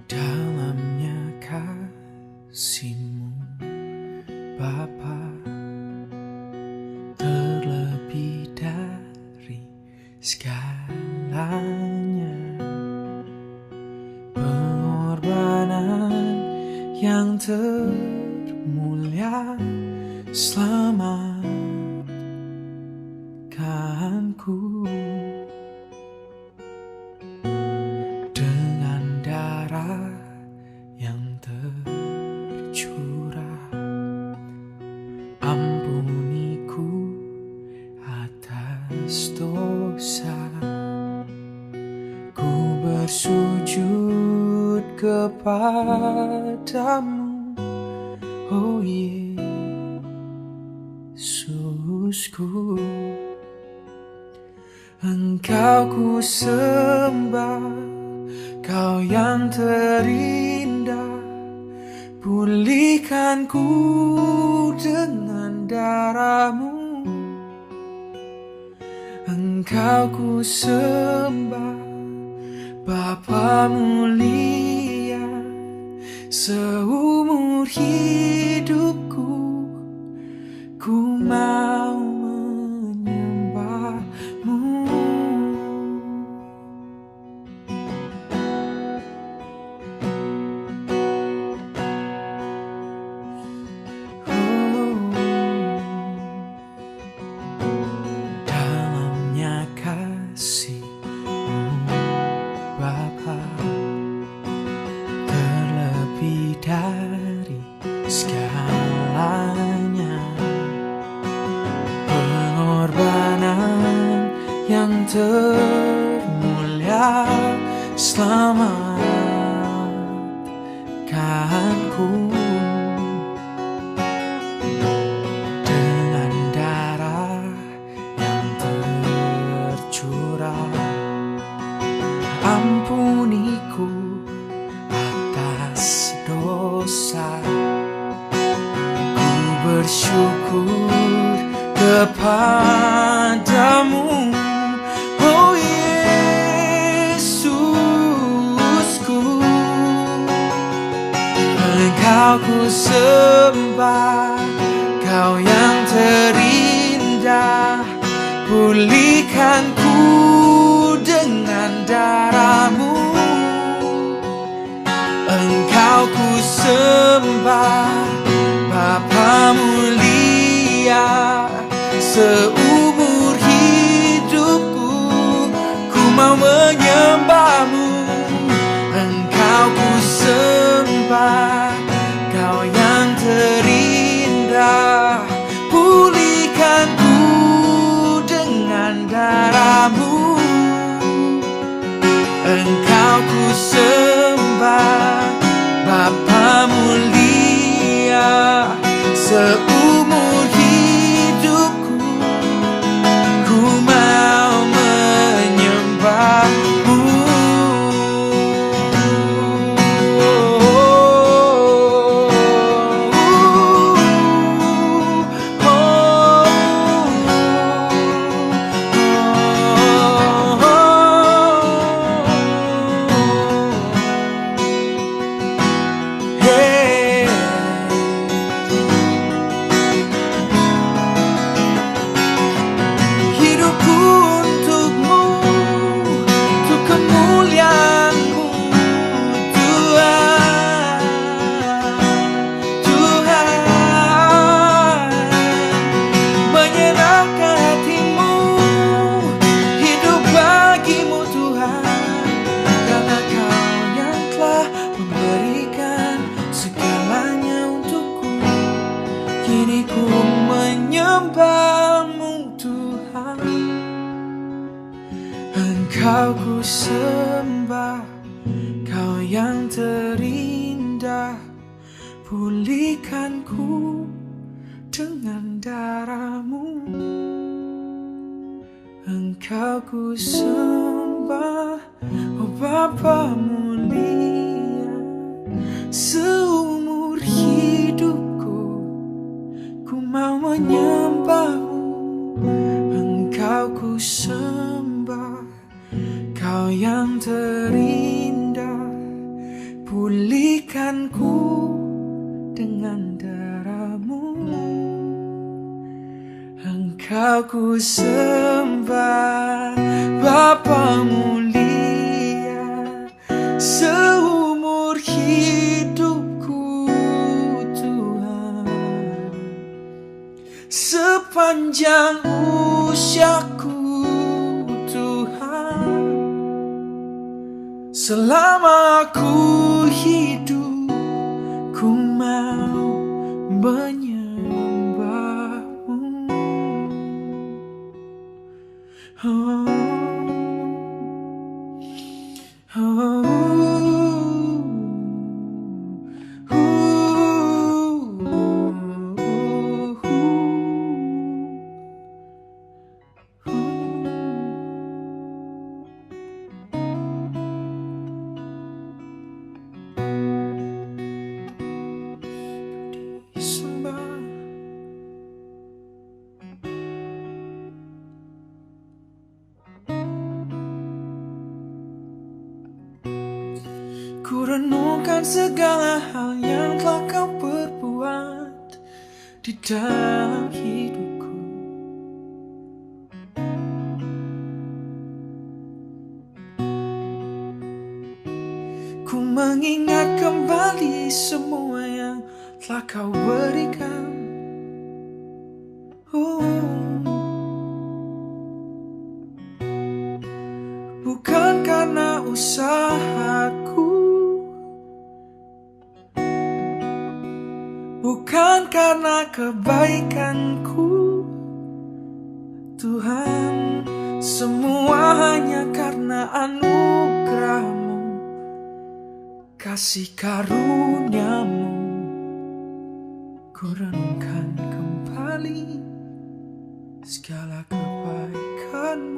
Dalamnya kasih-Mu Bapa, terlebih dari segalanya, pengorbanan yang termulia selamatkanku. Dengan darah yang tercurah, ampuniku atas dosa. Ku bersujud kepadamu, oh Yesusku. Engkau ku sembah, Kau yang terindah. Pulihkan ku dengan darah-Mu. Engkau ku sembah, Bapa mulia. Seumur hidupku ku mau menyembah-Mu. Dalamnya kasih-Mu Bapa, terlebih dari segalanya, pengorbanan yang termulia selamatkanku. Dengan darah yang tercurah, ampuniku atas dosa. Ku bersyukur kepadamu, oh Yesusku. Engkau ku sembah, Kau yang terindah. Pulihkan ku dengan darah-Mu. Engkau ku sembah, Bapa mulia. Seumur hidupku ku mau menyembah-Mu. Engkau ku sembah, Kau yang terindah. Pulihkan ku dengan darah-Mu. Engkau ku sembah, Bapa mulia. Seumur hidupku ku mau menyembah-Mu. Kini ku menyembah-Mu Tuhan. Engkau ku sembah, Kau yang terindah. Pulihkan ku dengan darah-Mu. Engkau ku sembah, oh Bapa mulia. yang terindah, pulihkan ku dengan darah-Mu. Engkau ku sembah, Bapa mulia, seumur hidupku Tuhan, sepanjang usiaku Tuhan, selama aku hidup ku mau menyembah-Mu. Oh, oh, disembah. Ku renungkan segala hal yang telah Kau perbuat di dalam hidupku. Ku mengingat kembali semua yang telah Kau berikan. Bukan karena usahaku, bukan karena kebaikanku, Tuhan, semua hanya karena anugerah-Mu, kasih karunia-Mu. Ku renungkan kembali segala kebaikan-Mu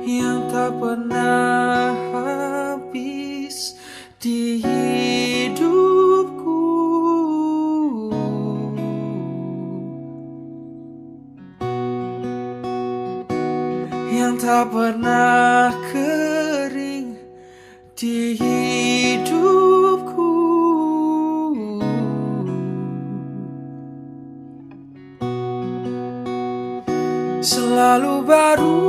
yang tak pernah habis di hidupku. Yang tak pernah kering di hidupku. Selalu baru,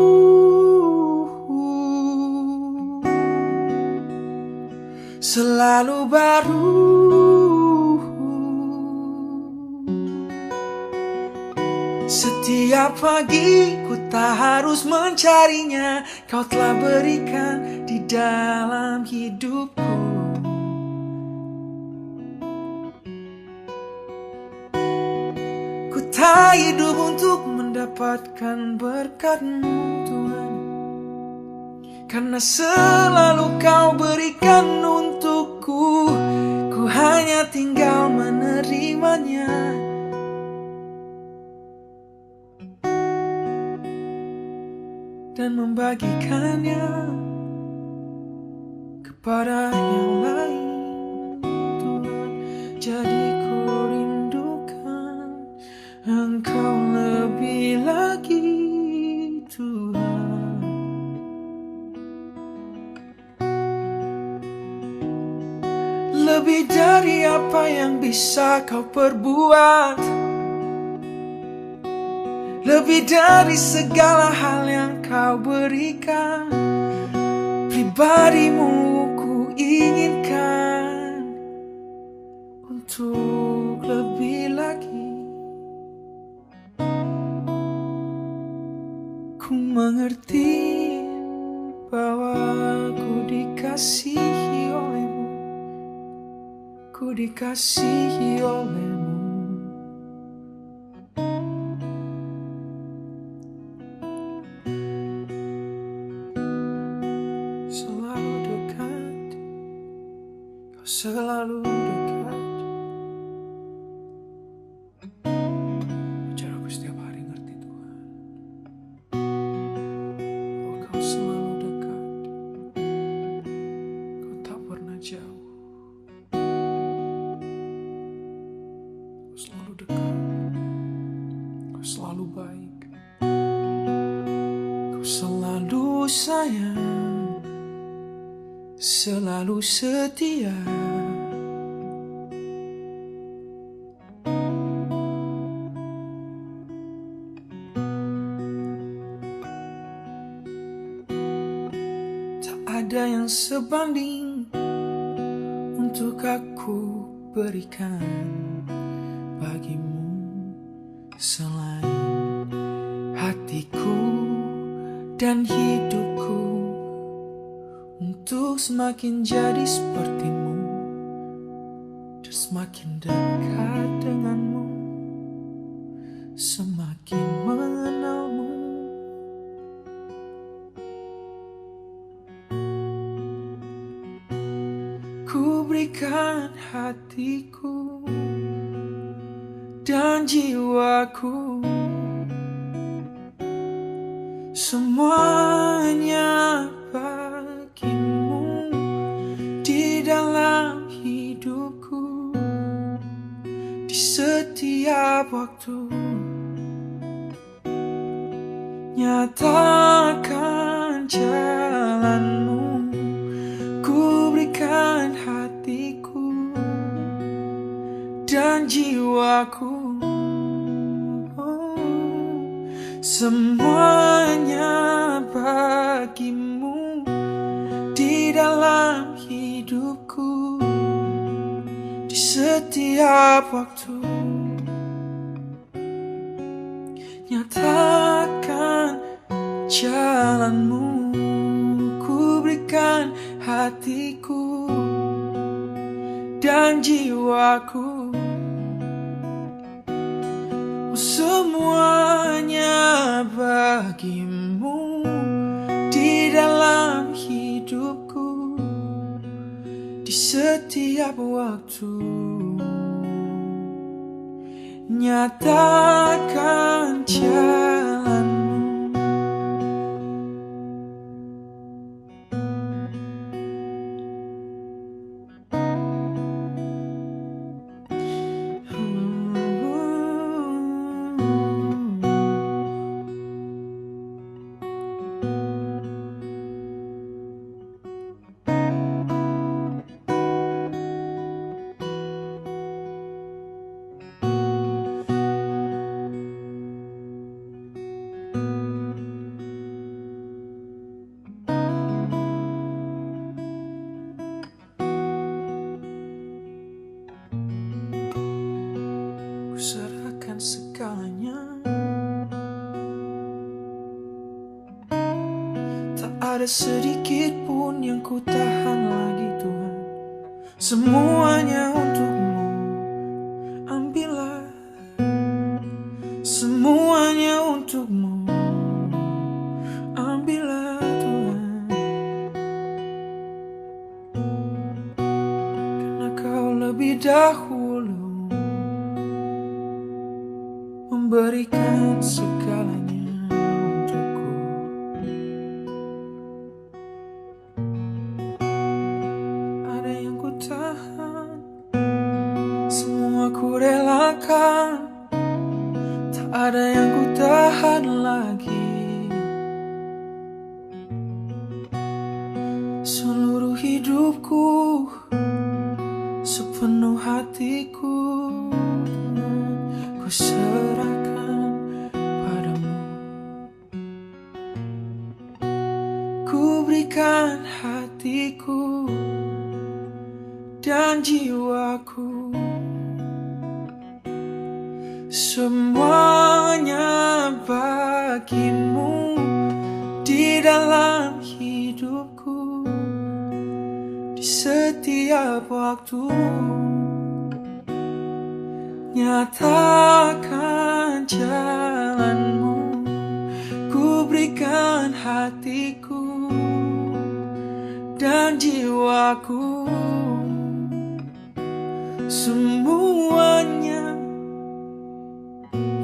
selalu baru. Setiap pagi ku tak harus mencarinya, Kau telah berikan di dalam hidupku. Ku tak hidup untuk mendapatkan berkat-Mu Tuhan, karena selalu Kau berikan untukku. Ku hanya tinggal menerimanya dan membagikannya kepada yang lain. Tuhan, jadi ku rindukan Engkau lebih lagi Tuhan. Lebih dari apa yang bisa Kau perbuat, lebih dari segala hal yang Kau berikan. Pribadi-Mu ku inginkan untuk lebih lagi. Ku mengerti bahwa ku dikasihi oleh-Mu, ku dikasihi oleh-Mu. Selalu dekat, Kau selalu dekat. Bicara aku setiap hari, ngerti Tuhan, bahwa Kau selalu dekat, Kau tak pernah jauh. Kau selalu dekat, Kau selalu baik, Kau selalu sayang. selalu setia. Tak ada yang sebanding untuk aku berikan bagimu selain hatiku dan hidupku, untuk semakin jadi sepertimu dan semakin dekat denganmu, semakin mengenalmu. Ku berikan hatiku dan jiwaku, semuanya bagimu di dalam hidupku, di setiap waktu. Nyatakan jalanmu, ku berikan hatiku dan jiwaku, semuanya bagimu di dalam hidupku, di setiap waktu. Nyatakan jalanmu, ku berikan hatiku dan jiwaku, semuanya bagimu di dalam hidupku, di setiap waktu. Nyatakan jalanmu. Ku serahkan segalanya, tak ada sedikit pun yang ku tahan lagi Tuhan. Semuanya untukmu, ambillah. Semuanya untukmu, ambillah Tuhan. Karena Kau lebih dahulu memberikan segalanya untukku. Ada yang ku tahan, semua ku relakan. Tak ada yang ku tahan lagi. Seluruh hidupku, sepenuh hatiku, ku serahkan padamu. Ku berikan hatiku dan jiwaku, semuanya bagimu di dalam hidupku, di setiap waktu. Nyatakan jalanmu, ku berikan hatiku dan jiwaku, semuanya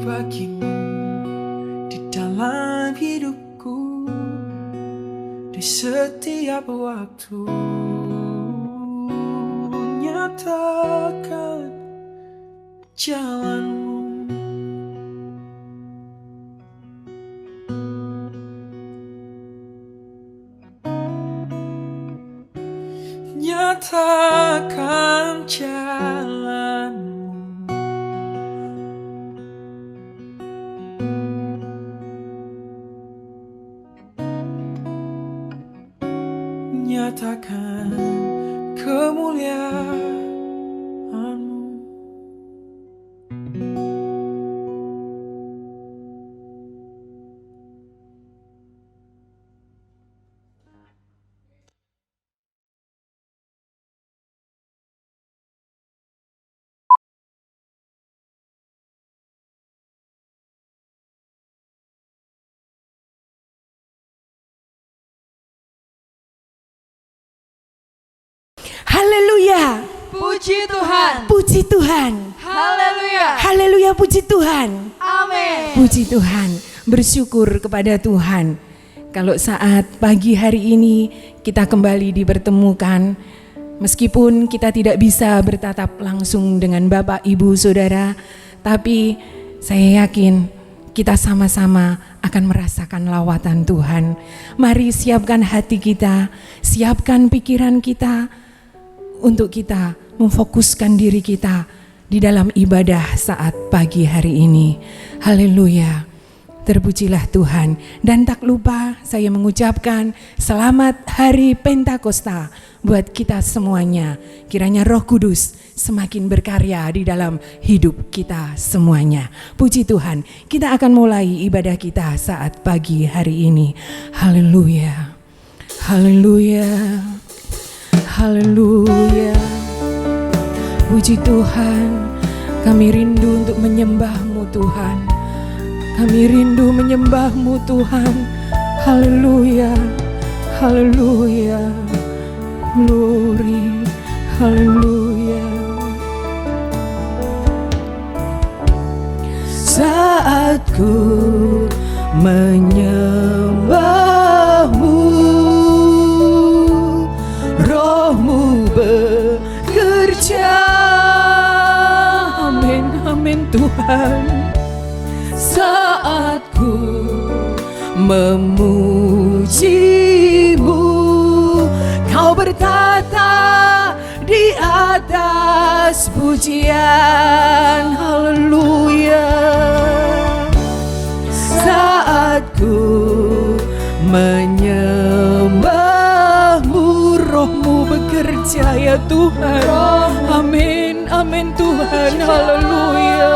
bagimu di dalam hidupku, di setiap waktu. Nyatakan jalanmu. nyatakan jalanmu. Nyatakan kemuliaan-Mu. Haleluya. Puji Tuhan. Puji Tuhan. Haleluya. Haleluya, puji Tuhan. Amin. Puji Tuhan. Bersyukur kepada Tuhan. Kalau saat pagi hari ini kita kembali dipertemukan, meskipun kita tidak bisa bertatap langsung dengan Bapak, Ibu, Saudara, tapi saya yakin kita sama-sama akan merasakan lawatan Tuhan. Mari siapkan hati kita, siapkan pikiran kita, untuk kita memfokuskan diri kita di dalam ibadah saat pagi hari ini. Haleluya. Terpujilah Tuhan. Dan tak lupa saya mengucapkan selamat hari Pentakosta buat kita semuanya. Kiranya Roh Kudus semakin berkarya di dalam hidup kita semuanya. Puji Tuhan. Kita akan mulai ibadah kita saat pagi hari ini. Haleluya. Haleluya. Haleluya. Puji Tuhan. Kami rindu untuk menyembah-Mu Tuhan. Kami rindu menyembah-Mu Tuhan. Haleluya. Haleluya. Glory. Haleluya. Saat ku menyembah-Mu, Roh-Mu bekerja. Amin, amin Tuhan. Saat ku memuji-Mu, Kau bertata di atas pujian. Haleluya. Saat ku menyembah-Mu, Roh-Mu bekerja ya Tuhan. Amin, amin Tuhan. Haleluya.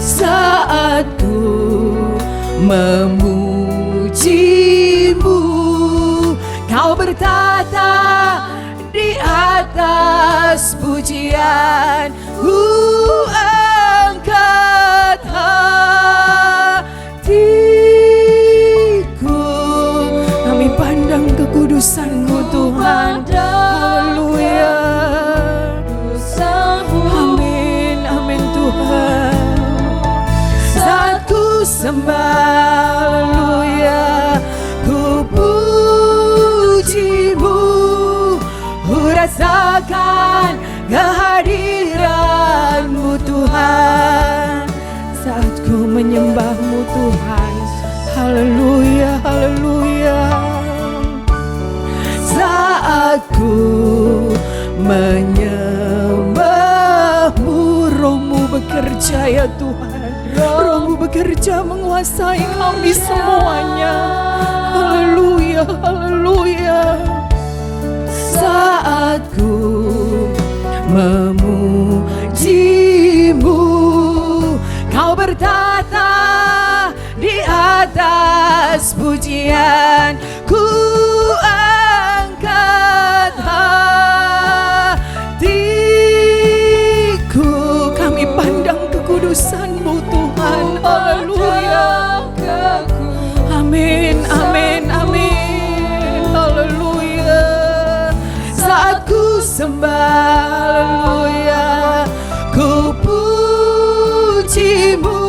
Saat ku memuji-Mu, Kau bertata di atas pujian. Ku angkat hatiku, kami pandang kekudusan-Mu Tuhan. Haleluya. Amin, amin Tuhan. Saat ku sembah, haleluya, ku puji-Mu, ku rasakan kehadiran-Mu Tuhan. Saat ku menyembah-Mu Tuhan, haleluya, haleluya. Saat ku menyembah-Mu, Roh-Mu bekerja ya Tuhan. Roh-Mu bekerja menguasai kami semuanya. Haleluya, haleluya. Saat ku memuji-Mu, Kau bertata di atas pujian. Ku angkat hatiku, kami pandang kekudusan-Mu Tuhan. Haleluya. Amin, amin, amin. Haleluya. Saat ku sembah, haleluya, ku puji-Mu,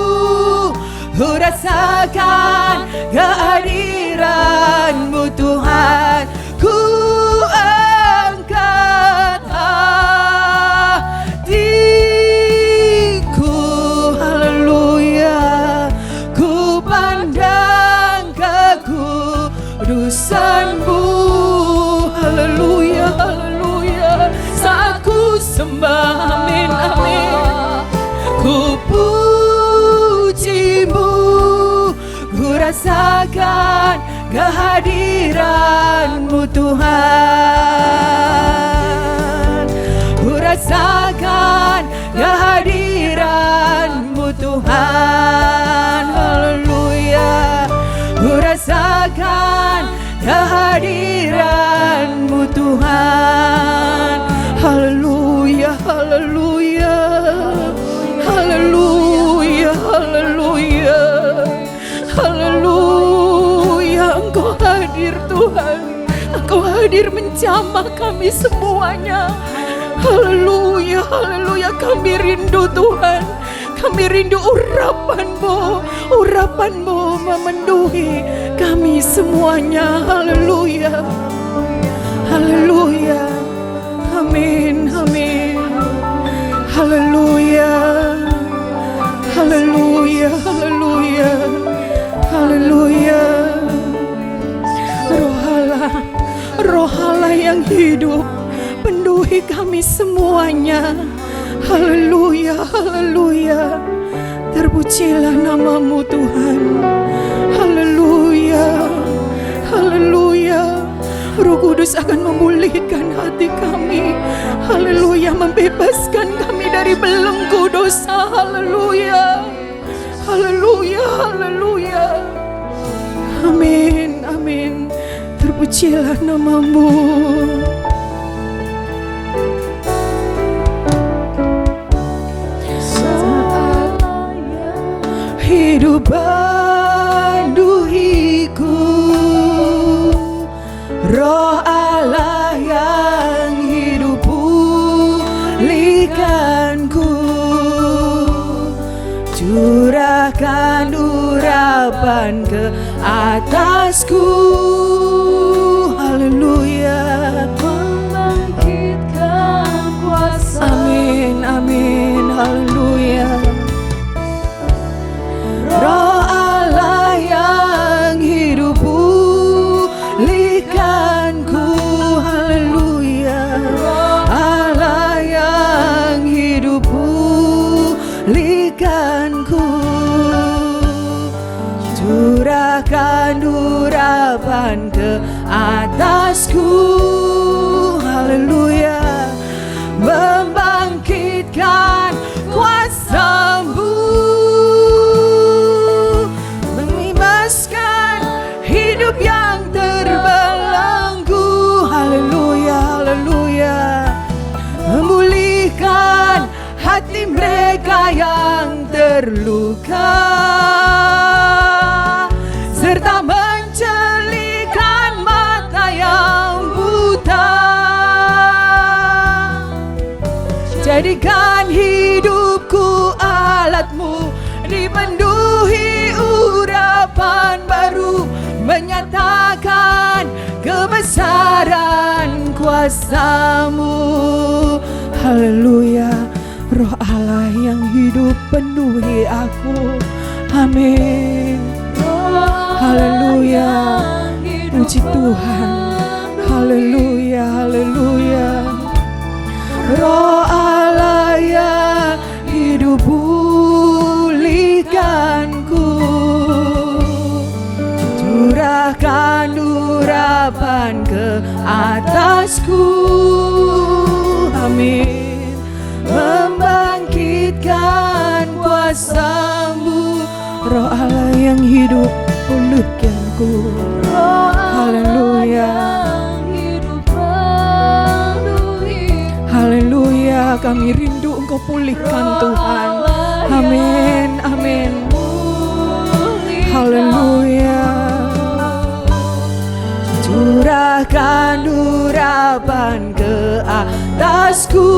ku rasakan kehadiran-Mu Tuhan. Ku angkat hatiku, haleluya, ku pandang kekudusan-Mu sembah, amin, amin. Ku pujimu, ku rasakan kehadiran-Mu Tuhan. Ku rasakan kehadiran-Mu Tuhan. Haleluya. Ku rasakan kehadiran-Mu Tuhan. Haleluya, haleluya. Haleluya, haleluya. Haleluya, Engkau hadir Tuhan. Engkau hadir menjamah kami semuanya. Haleluya, haleluya. Kami rindu Tuhan. Kami rindu urapan-Mu. Urapan-Mu memenuhi kami semuanya. Haleluya. Haleluya. Amin, amin. Haleluya. Haleluya, haleluya. Haleluya. Roh Allah yang hidup penuhi kami semuanya. Haleluya, haleluya. Terpujilah nama-Mu Tuhan. Haleluya, haleluya. Roh Kudus akan memulihkan hati kami. Haleluya, membebaskan kami dari belenggu dosa. Haleluya. Haleluya, haleluya. Amin, amin. Terpujilah nama-Mu. Hidup penuhiku, Roh Allah yang hidup pulihkanku. Curahkan urapan ke atasku. Haleluya. Membangkitkan kuasa. Amin, amin. Haleluya. Roh Allah yang hidup pulihkanku. Haleluya. Allah yang hidup pulihkanku. Curahkan urapan ke atasku. Haleluya. Membangkitkan kuasa-Mu, membebaskan hidup yang terbelenggu. Haleluya, haleluya. Memulihkan hati mereka yang terluka, serta mencelikan mata yang buta. Jadikan hidupku alat-Mu, dipenuhi urapan baru, menyatakan kebesaran kuasa-Mu. Haleluya. Roh Allah yang hidup penuhi aku. Amin. Haleluya. Puji Tuhan. Haleluya, haleluya. Roh Allah yang hidup pulihkanku. Curahkan urapan ke atasku. Amin. Membangkitkan kuasa-Mu. Roh Allah yang hidup pulihkanku. Haleluya. Haleluya, kami rindu Engkau pulihkan Tuhan. Amin, amin. Haleluya. Curahkan urapan ke atasku,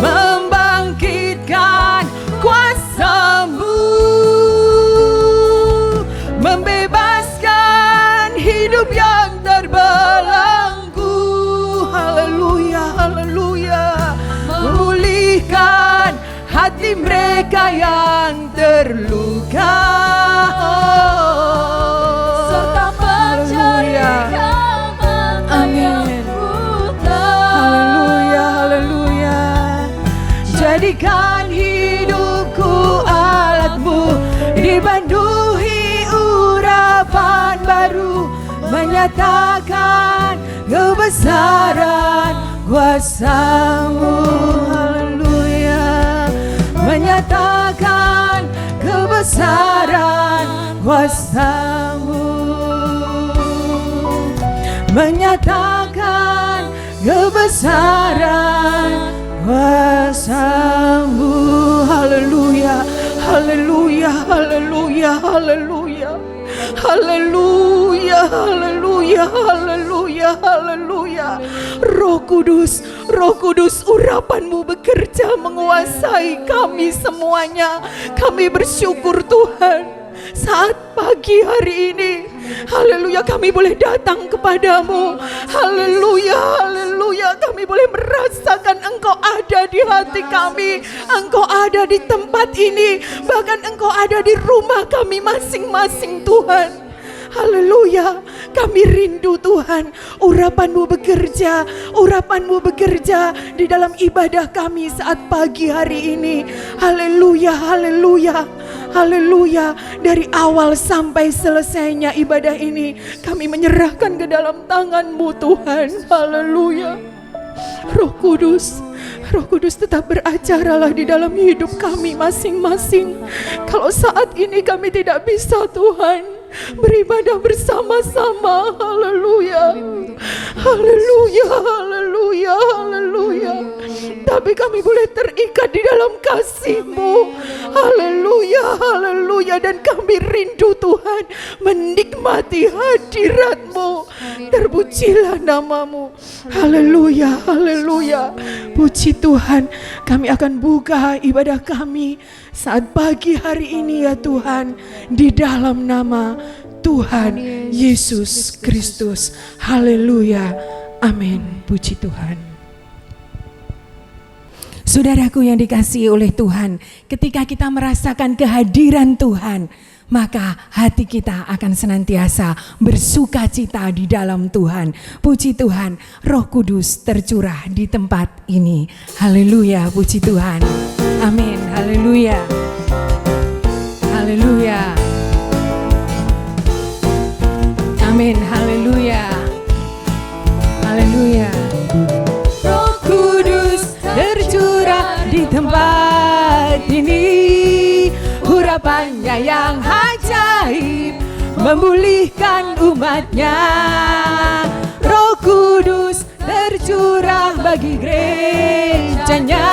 membangkitkan kuasa-Mu, membebaskan hidup yang terbelenggu. Haleluya, haleluya. Memulihkan hati mereka yang terluka, serta mencarikan mata yang buta. jadikan hidupku alatmu, dipenuhi urapan baru, menyatakan kebesaran kuasa-Mu. Haleluya. Menyatakan kebesaran kuasa-Mu, menyatakan kebesaran kuasa-Mu. Haleluya, haleluya, haleluya, haleluya. Haleluya, haleluya, haleluya, haleluya. Roh Kudus, Roh Kudus, urapan-Mu bekerja menguasai kami semuanya. Kami bersyukur Tuhan, saat pagi hari ini, haleluya, kami boleh datang kepadamu. Haleluya, haleluya, kami boleh merasakan Engkau ada di hati kami, Engkau ada di tempat ini, bahkan Engkau ada di rumah kami masing-masing Tuhan. Haleluya, kami rindu Tuhan, urapan-Mu bekerja, urapan-Mu bekerja di dalam ibadah kami saat pagi hari ini. Haleluya, haleluya, haleluya. Dari awal sampai selesainya ibadah ini, kami menyerahkan ke dalam tangan-Mu Tuhan. Haleluya. Roh Kudus, Roh Kudus tetap beracaralah di dalam hidup kami masing-masing. Kalau saat ini kami tidak bisa Tuhan beribadah bersama-sama, haleluya, haleluya, haleluya, haleluya, tapi kami boleh terikat di dalam kasih-Mu, haleluya, haleluya, dan kami rindu Tuhan menikmati hadirat-Mu. Terpujilah nama-Mu, haleluya, haleluya. Puji Tuhan, kami akan buka ibadah kami saat pagi hari ini ya Tuhan, di dalam nama Tuhan Yesus Kristus. Haleluya, amin. Puji Tuhan. Saudaraku yang dikasihi oleh Tuhan, ketika kita merasakan kehadiran Tuhan, maka hati kita akan senantiasa bersuka cita di dalam Tuhan. Puji Tuhan, Roh Kudus tercurah di tempat ini. Haleluya, puji Tuhan. Amin, haleluya. Haleluya. Amin, haleluya. Haleluya. Roh Kudus tercurah di tempat ini, urapannya yang ajaib memulihkan umatnya. Roh Kudus tercurah bagi gerejanya,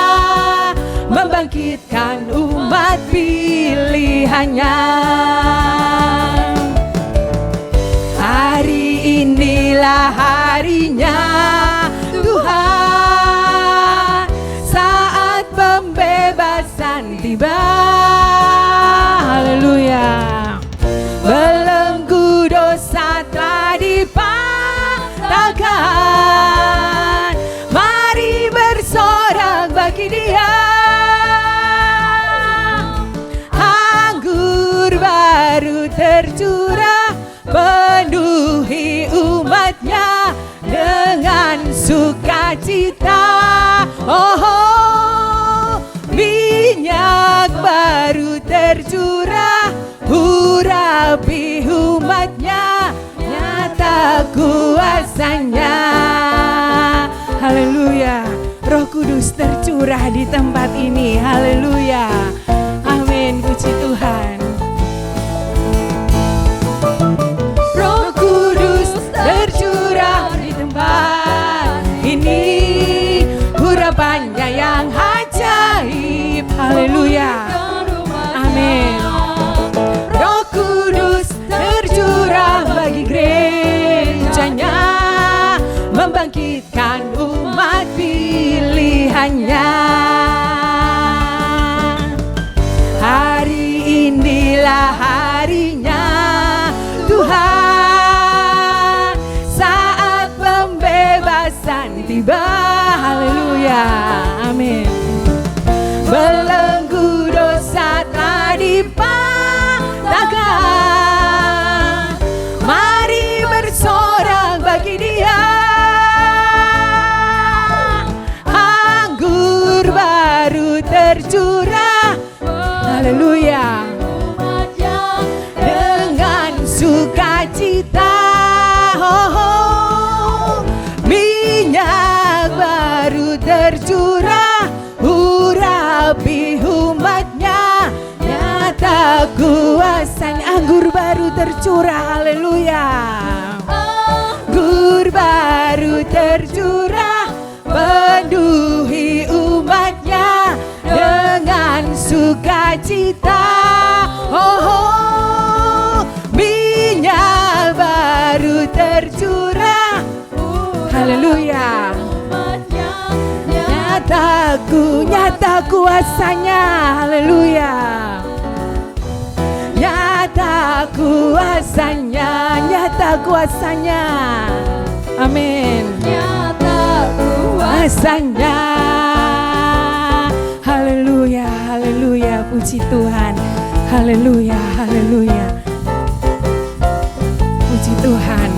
membangkitkan umat pilihannya. Hari inilah harinya Tuhan, saat pembebasan tiba. Haleluya. Belenggu dosa telah dipatahkan, mari bersorak bagi Dia. Anggur baru tercurah, penuhi umatnya dengan sukacita. Oh, minyak baru tercurah, urapi umatnya, nyata kuasanya. Haleluya. Roh Kudus tercurah di tempat ini. Haleluya. Amin. Puji Tuhan. Roh Kudus tercurah di tempat ini, urapannya yang ajaib. Haleluya. Amin. Roh Kudus tercurah bagi gerejanya, membangkitkan umat pilihannya. Hari inilah harinya Tuhan, saat pembebasan tiba. Haleluya. Amin. Belenggu dosa telah dipatahkan, mari bersorak bagi Dia. Anggur baru tercurah, haleluya. Anggur baru tercurah, penuhi umatnya dengan sukacita. Oh, minyak baru tercurah, haleluya. Nyata kuasanya, haleluya. Nyata kuasanya, amin. Nyata kuasanya, haleluya, haleluya, puji Tuhan, haleluya, haleluya, puji Tuhan,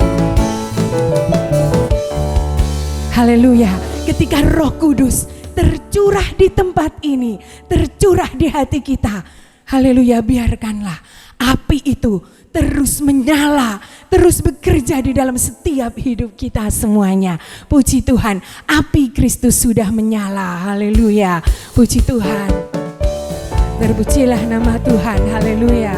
haleluya. Ketika Roh Kudus tercurah di tempat ini, tercurah di hati kita, haleluya, biarkanlah api itu terus menyala, terus bekerja di dalam setiap hidup kita semuanya. Puji Tuhan, api Kristus sudah menyala, haleluya, puji Tuhan. Terpujilah nama Tuhan, haleluya.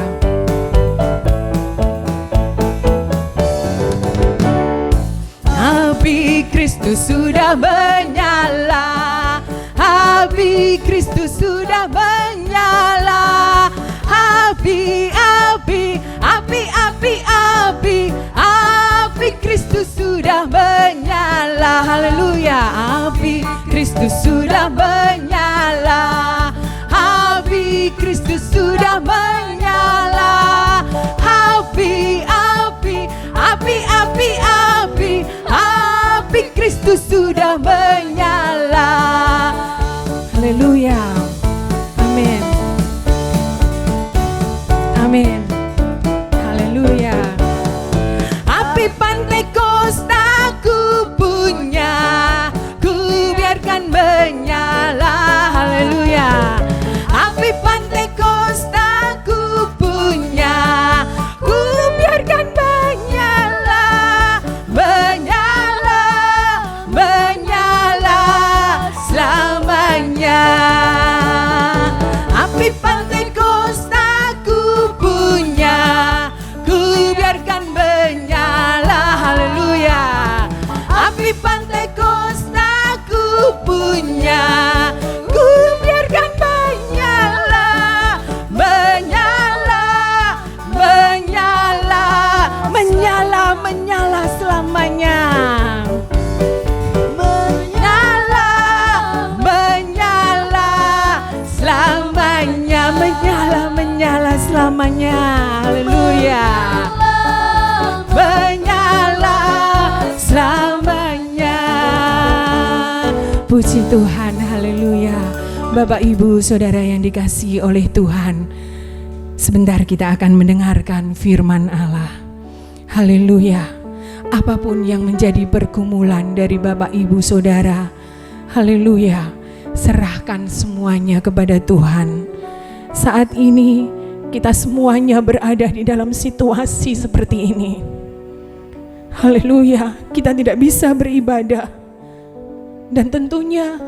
Api Kristus sudah menyala, api Kristus sudah menyala, api Kristus sudah menyala, haleluya. Api Kristus sudah menyala, api Kristus sudah menyala, api Kristus sudah menyala, haleluya, amin, amin, haleluya. Api Pantekosta ku punya, ku biarkan menyala, haleluya. Api Pantekosta ku punya, ku biarkan menyala, menyala, menyala selamanya. Api Pantekosta ku punya, ku biarkan menyala, haleluya. Api Pantekosta ku punya, ku biarkan menyala, menyala, menyala, menyala, menyala selamanya. Menyala, menyala selamanya, menyala, menyala selamanya, haleluya. Menyala selamanya. Puji Tuhan, haleluya. Bapak, Ibu, Saudara yang dikasihi oleh Tuhan, sebentar kita akan mendengarkan firman Allah. Haleluya. Apapun yang menjadi pergumulan dari Bapak, Ibu, Saudara, haleluya, serahkan semuanya kepada Tuhan. Saat ini kita semuanya berada di dalam situasi seperti ini. Haleluya, kita tidak bisa beribadah. Dan tentunya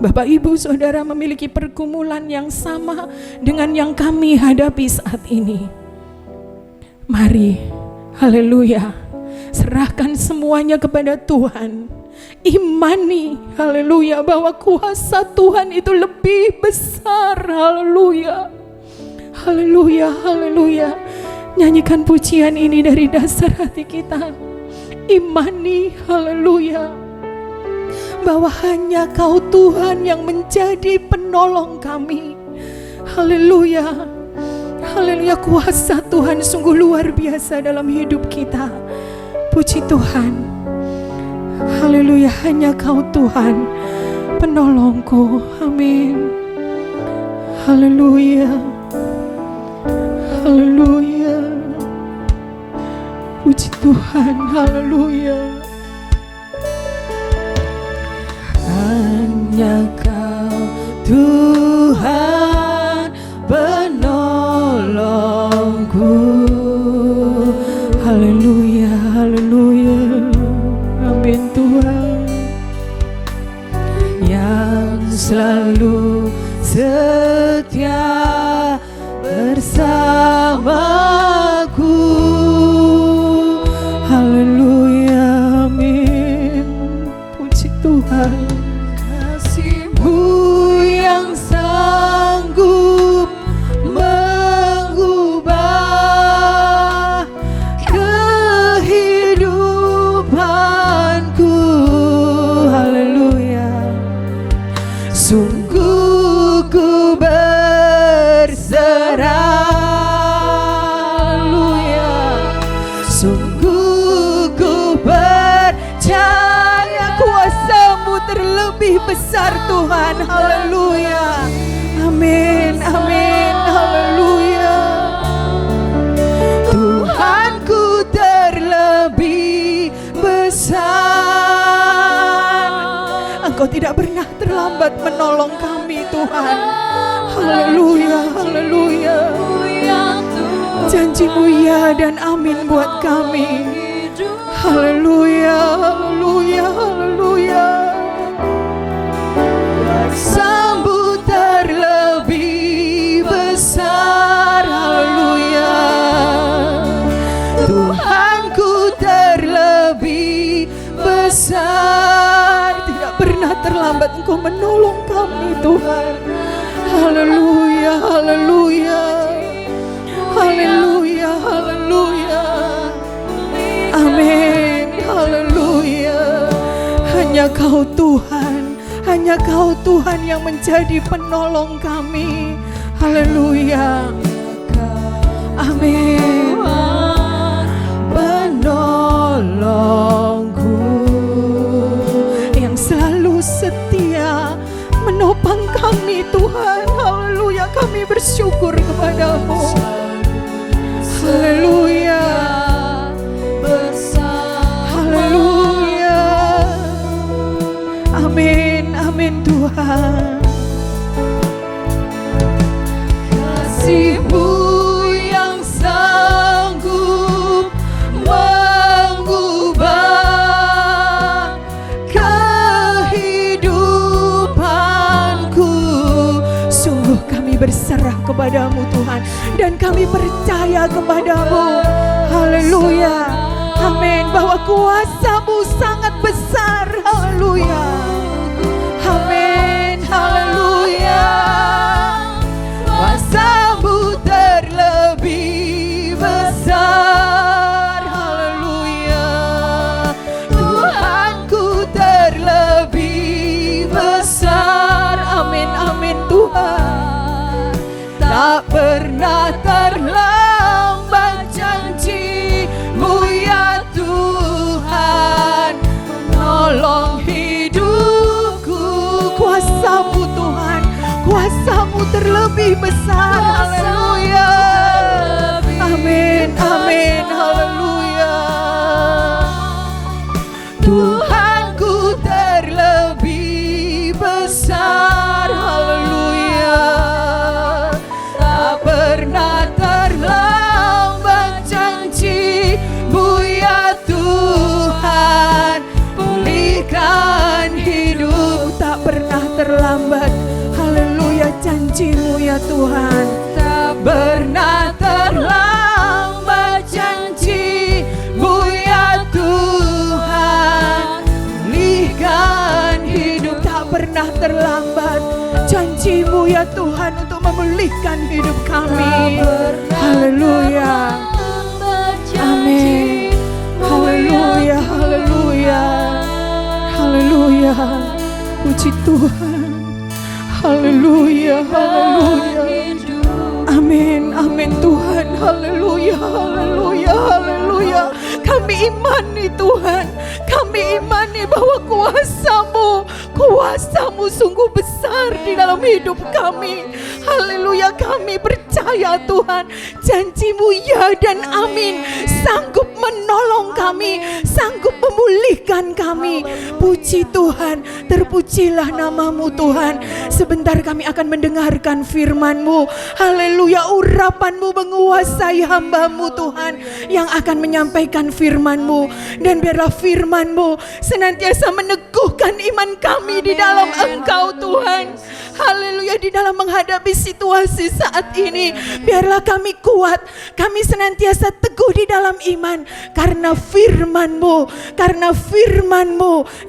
Bapak, Ibu, Saudara memiliki pergumulan yang sama dengan yang kami hadapi saat ini. Mari, haleluya, serahkan semuanya kepada Tuhan. Imani, haleluya, bahwa kuasa Tuhan itu lebih besar, haleluya. Haleluya, haleluya. Nyanyikan pujian ini dari dasar hati kita. Imani, haleluya, bahwa hanya Kau Tuhan yang menjadi penolong kami. Haleluya, haleluya, kuasa Tuhan sungguh luar biasa dalam hidup kita. Puji Tuhan, haleluya, hanya Kau Tuhan penolongku, amin. Haleluya, haleluya, puji Tuhan, haleluya. Hanya Kau Tuhan penolongku, haleluya, haleluya, amin Tuhan. Yang selalu setia bersamaku, Sungguh ku percaya kuasa-Mu terlebih besar Tuhan. Haleluya. Amin, amin, haleluya. Tuhanku terlebih besar. Engkau tidak pernah terlambat menolong kami Tuhan. Haleluya, haleluya. Janji-Mu ya dan amin buat kami. Haleluya, haleluya, haleluya. Sambut terlebih besar. Haleluya. Tuhanku terlebih besar. Tidak pernah terlambat Engkau menolong kami Tuhan. Haleluya, haleluya. Haleluya, haleluya. Amin, haleluya. Hanya Kau Tuhan, hanya Kau Tuhan yang menjadi penolong kami. Haleluya. Amin. Penolongku yang selalu setia menopang kami Tuhan. Haleluya, kami bersyukur kepada-Mu. Haleluya. Haleluya. Amin, amin Tuhan. Kasih-Mu yang sanggup mengubah kehidupanku. Sungguh kami berserah kepada-Mu Tuhan, dan kami percaya kepada-Mu. Haleluya. Amin, bahwa kuasa-Mu sangat besar. Haleluya. Amin, haleluya. Kuasa-Mu terlebih besar. Haleluya. Tuhanku terlebih besar. Amin, amin Tuhan. Tak pernah terlambat janji-Mu ya Tuhan, menolong hidupku. Kuasa-Mu Tuhan, kuasa-Mu terlebih besar. Haleluya. Amin, amin, haleluya. Tuhanku terlebih besar. Haleluya. Tak pernah terlambat janji-Mu ya Tuhan, pulihkan hidup. Tak pernah terlambat. Haleluya, janji-Mu ya Tuhan. Tak pernah terlambat janji-Mu ya Tuhan, pulihkan hidup. Tak pernah terlambat janji-Mu ya Tuhan untuk memulihkan hidup kami. Haleluya. Amin. Haleluya, haleluya. Haleluya. Puji Tuhan. Haleluya, haleluya. Amin, amin Tuhan. Haleluya, haleluya, haleluya. Kami imani Tuhan, kami imani bahwa kuasa-Mu sungguh besar di dalam hidup kami. Haleluya, kami percaya Tuhan, janji-Mu ya dan amin, sanggup menolong kami, sanggup memulihkan kami. Puji Tuhan, terpujilah nama-Mu Tuhan. Sebentar kami akan mendengarkan firman-Mu. Haleluya, urapan-Mu menguasai hamba-Mu Tuhan yang akan menyampaikan firman-Mu. Dan biarlah firman-Mu senantiasa meneguhkan iman kami di dalam Engkau Tuhan. Haleluya, di dalam menghadapi situasi saat ini, biarlah kami kuat, kami senantiasa teguh di dalam iman karena firman-Mu,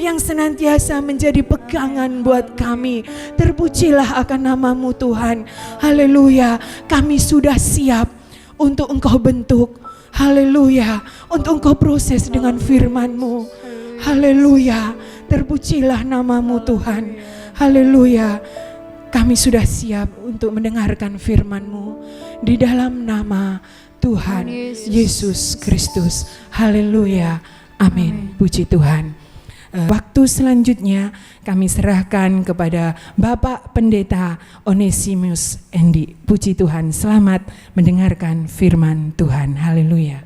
yang senantiasa menjadi pegangan buat kami. Terpujilah akan nama-Mu Tuhan. Haleluya, kami sudah siap untuk Engkau bentuk. Haleluya, untuk Engkau proses dengan firman-Mu. Haleluya, terpujilah nama-Mu Tuhan. Haleluya, kami sudah siap untuk mendengarkan firman-Mu. Di dalam nama Tuhan Yesus Kristus. Haleluya. Amin. Puji Tuhan. Waktu selanjutnya kami serahkan kepada Bapak Pendeta Onesimus Endi. Puji Tuhan, selamat mendengarkan firman Tuhan. Haleluya.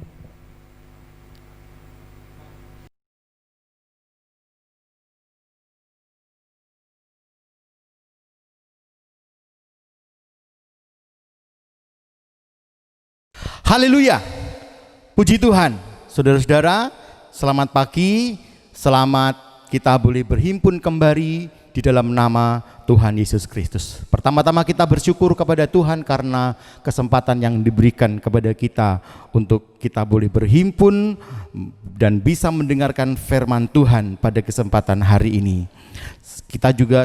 Haleluya. Puji Tuhan. Saudara-saudara, selamat pagi. Selamat kita boleh berhimpun kembali di dalam nama Tuhan Yesus Kristus. Pertama-tama kita bersyukur kepada Tuhan karena kesempatan yang diberikan kepada kita untuk kita boleh berhimpun dan bisa mendengarkan firman Tuhan pada kesempatan hari ini.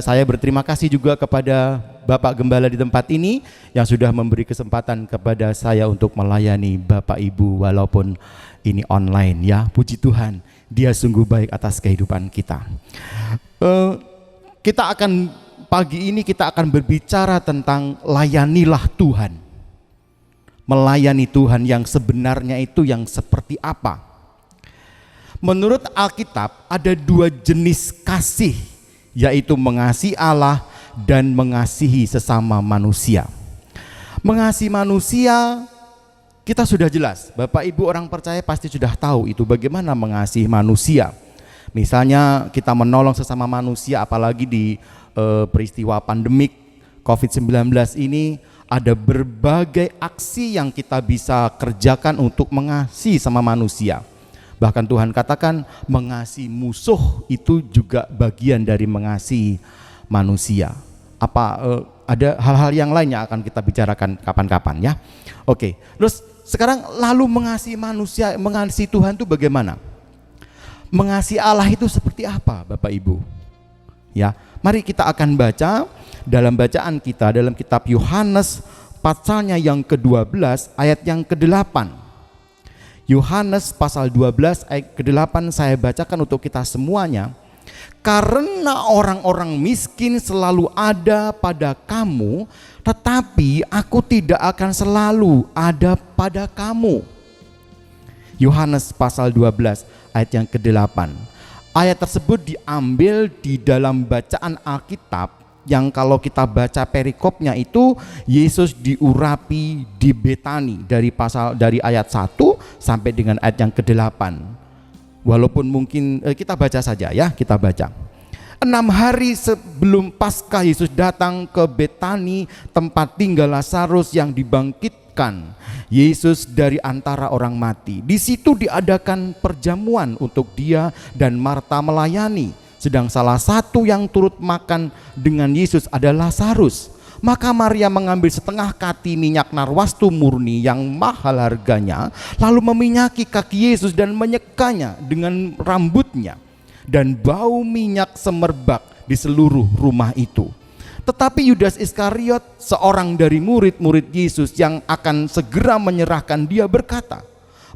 Saya berterima kasih juga kepada Bapak Gembala di tempat ini yang sudah memberi kesempatan kepada saya untuk melayani Bapak Ibu walaupun ini online ya. Puji Tuhan, Dia sungguh baik atas kehidupan kita. Pagi ini kita akan berbicara tentang layanilah Tuhan. Melayani Tuhan yang sebenarnya itu yang seperti apa? Menurut Alkitab ada 2 jenis kasih, yaitu mengasihi Allah dan mengasihi sesama manusia. Mengasihi manusia kita sudah jelas, Bapak Ibu orang percaya pasti sudah tahu itu bagaimana mengasihi manusia. Misalnya kita menolong sesama manusia, apalagi di peristiwa pandemik COVID-19 ini, ada berbagai aksi yang kita bisa kerjakan untuk mengasihi sama manusia. Bahkan Tuhan katakan mengasihi musuh itu juga bagian dari mengasihi manusia. Ada hal-hal yang lain yang akan kita bicarakan kapan-kapan ya. Oke, terus sekarang lalu mengasihi manusia, mengasihi Tuhan itu bagaimana? Mengasihi Allah itu seperti apa Bapak Ibu? Ya, mari kita akan baca dalam bacaan kita dalam kitab Yohanes pasalnya yang ke-12 ayat yang ke-8. Yohanes pasal 12 ayat ke-8 saya bacakan untuk kita semuanya. Karena orang-orang miskin selalu ada pada kamu, tetapi aku tidak akan selalu ada pada kamu. Yohanes pasal 12 ayat yang ke-8. Ayat tersebut diambil di dalam bacaan Alkitab yang kalau kita baca perikopnya itu Yesus diurapi di Betani dari ayat 1 sampai dengan ayat yang ke-8. Walaupun mungkin kita baca saja ya, kita baca. 6 hari sebelum Paskah Yesus datang ke Betani, tempat tinggal Lazarus yang dibangkitkan Yesus dari antara orang mati. Di situ diadakan perjamuan untuk Dia dan Marta melayani. Sedang salah satu yang turut makan dengan Yesus adalah Lazarus. Maka Maria mengambil setengah kati minyak narwastu murni yang mahal harganya, lalu meminyaki kaki Yesus dan menyekanya dengan rambutnya, dan bau minyak semerbak di seluruh rumah itu. Tetapi Yudas Iskariot, seorang dari murid-murid Yesus yang akan segera menyerahkan Dia, berkata,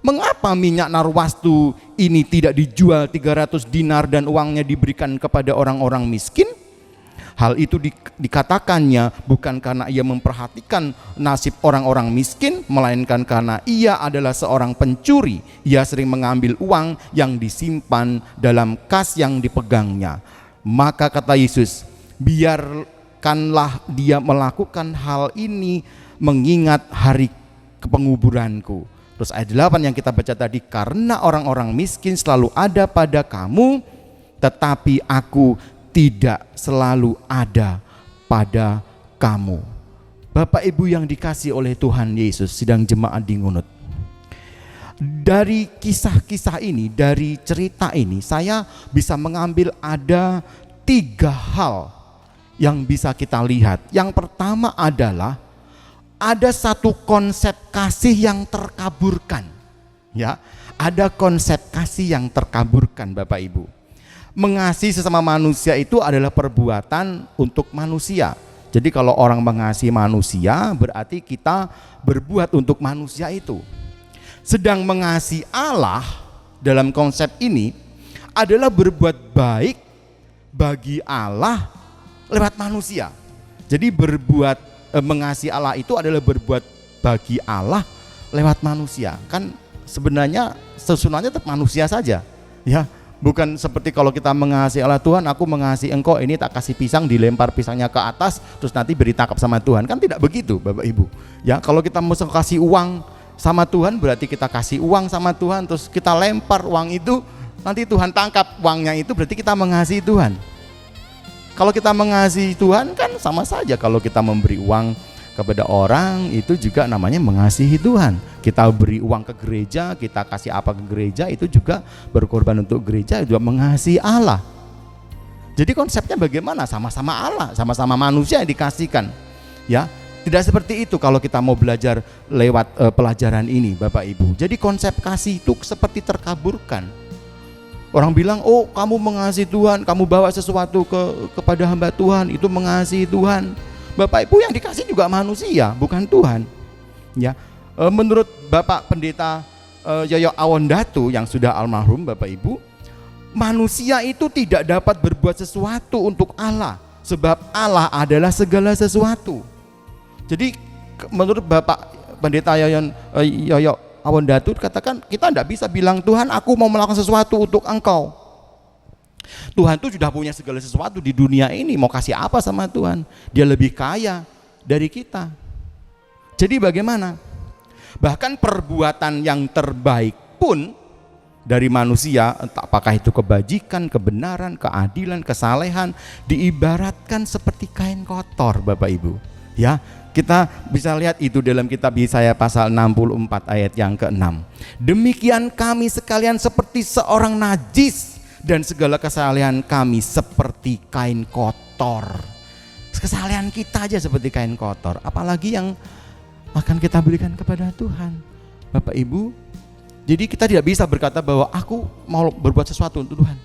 "Mengapa minyak narwastu ini tidak dijual 300 dinar dan uangnya diberikan kepada orang-orang miskin?" Hal itu dikatakannya bukan karena ia memperhatikan nasib orang-orang miskin, melainkan karena ia adalah seorang pencuri. Ia sering mengambil uang yang disimpan dalam kas yang dipegangnya. Maka kata Yesus, "Biarkanlah dia melakukan hal ini mengingat hari penguburanku." Terus ayat 8 yang kita baca tadi, "Karena orang-orang miskin selalu ada pada kamu, tetapi aku tidak selalu ada pada kamu." Bapak Ibu yang dikasihi oleh Tuhan Yesus, sidang jemaat di Ngunut. Dari kisah-kisah ini, dari cerita ini, saya bisa mengambil ada 3 hal yang bisa kita lihat. Yang pertama adalah ada satu konsep kasih yang terkaburkan. Ya, ada konsep kasih yang terkaburkan Bapak Ibu. Mengasihi sesama manusia itu adalah perbuatan untuk manusia. Jadi kalau orang mengasihi manusia berarti kita berbuat untuk manusia itu. Sedang mengasihi Allah dalam konsep ini adalah berbuat baik bagi Allah lewat manusia. Jadi mengasihi Allah itu adalah berbuat bagi Allah lewat manusia. Kan sebenarnya susunannya tetap manusia saja, ya. Bukan seperti kalau kita mengasihi Allah, Tuhan aku mengasihi engkau, ini tak kasih pisang, dilempar pisangnya ke atas terus nanti beri tangkap sama Tuhan. Kan tidak begitu Bapak Ibu. Ya, kalau kita mau kasih uang sama Tuhan berarti kita kasih uang sama Tuhan terus kita lempar uang itu, nanti Tuhan tangkap uangnya itu, berarti kita mengasihi Tuhan. Kalau kita mengasihi Tuhan kan sama saja kalau kita memberi uang kepada orang, itu juga namanya mengasihi Tuhan. Kita beri uang ke gereja, kita kasih apa ke gereja, itu juga berkorban untuk gereja, itu juga mengasihi Allah. Jadi konsepnya bagaimana? Sama-sama Allah, sama-sama manusia yang dikasihkan. Ya, tidak seperti itu kalau kita mau belajar lewat pelajaran ini Bapak Ibu. Jadi konsep kasih itu seperti terkaburkan. Orang bilang, oh kamu mengasihi Tuhan, kamu bawa sesuatu kepada hamba Tuhan, itu mengasihi Tuhan. Bapak Ibu, yang dikasih juga manusia, bukan Tuhan. Ya, menurut Bapak Pendeta Yoyo Awondatu yang sudah almarhum Bapak Ibu, manusia itu tidak dapat berbuat sesuatu untuk Allah, sebab Allah adalah segala sesuatu. Jadi menurut Bapak Pendeta Yoyo Awondatu katakan, kita tidak bisa bilang Tuhan aku mau melakukan sesuatu untuk engkau. Tuhan itu sudah punya segala sesuatu di dunia ini, mau kasih apa sama Tuhan? Dia lebih kaya dari kita. Jadi bagaimana? Bahkan perbuatan yang terbaik pun dari manusia, entah apakah itu kebajikan, kebenaran, keadilan, kesalehan, diibaratkan seperti kain kotor Bapak Ibu. Ya, kita bisa lihat itu dalam kitab Yesaya pasal 64 ayat yang ke-6. Demikian kami sekalian seperti seorang najis, dan segala kesalehan kami seperti kain kotor. Kesalehan kita aja seperti kain kotor, apalagi yang akan kita berikan kepada Tuhan Bapak Ibu. Jadi kita tidak bisa berkata bahwa aku mau berbuat sesuatu untuk Tuhan.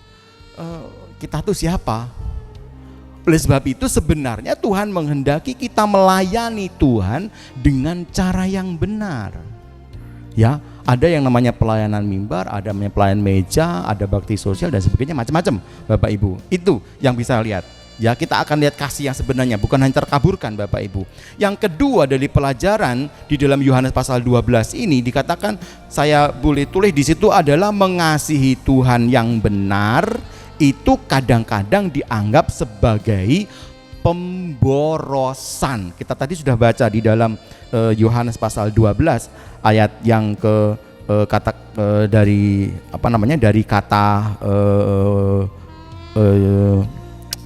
Kita tuh siapa? Oleh sebab itu sebenarnya Tuhan menghendaki kita melayani Tuhan dengan cara yang benar. Ya, ada yang namanya pelayanan mimbar, ada namanya pelayanan meja, ada bakti sosial dan sebagainya, macam-macam Bapak Ibu. Itu yang bisa lihat. Ya, kita akan lihat kasih yang sebenarnya, bukan hanya terkaburkan Bapak Ibu. Yang kedua dari pelajaran di dalam Yohanes pasal 12 ini dikatakan, saya boleh tulis di situ adalah mengasihi Tuhan yang benar itu kadang-kadang dianggap sebagai pemborosan. Kita tadi sudah baca di dalam Yohanes pasal 12 ayat yang dari kata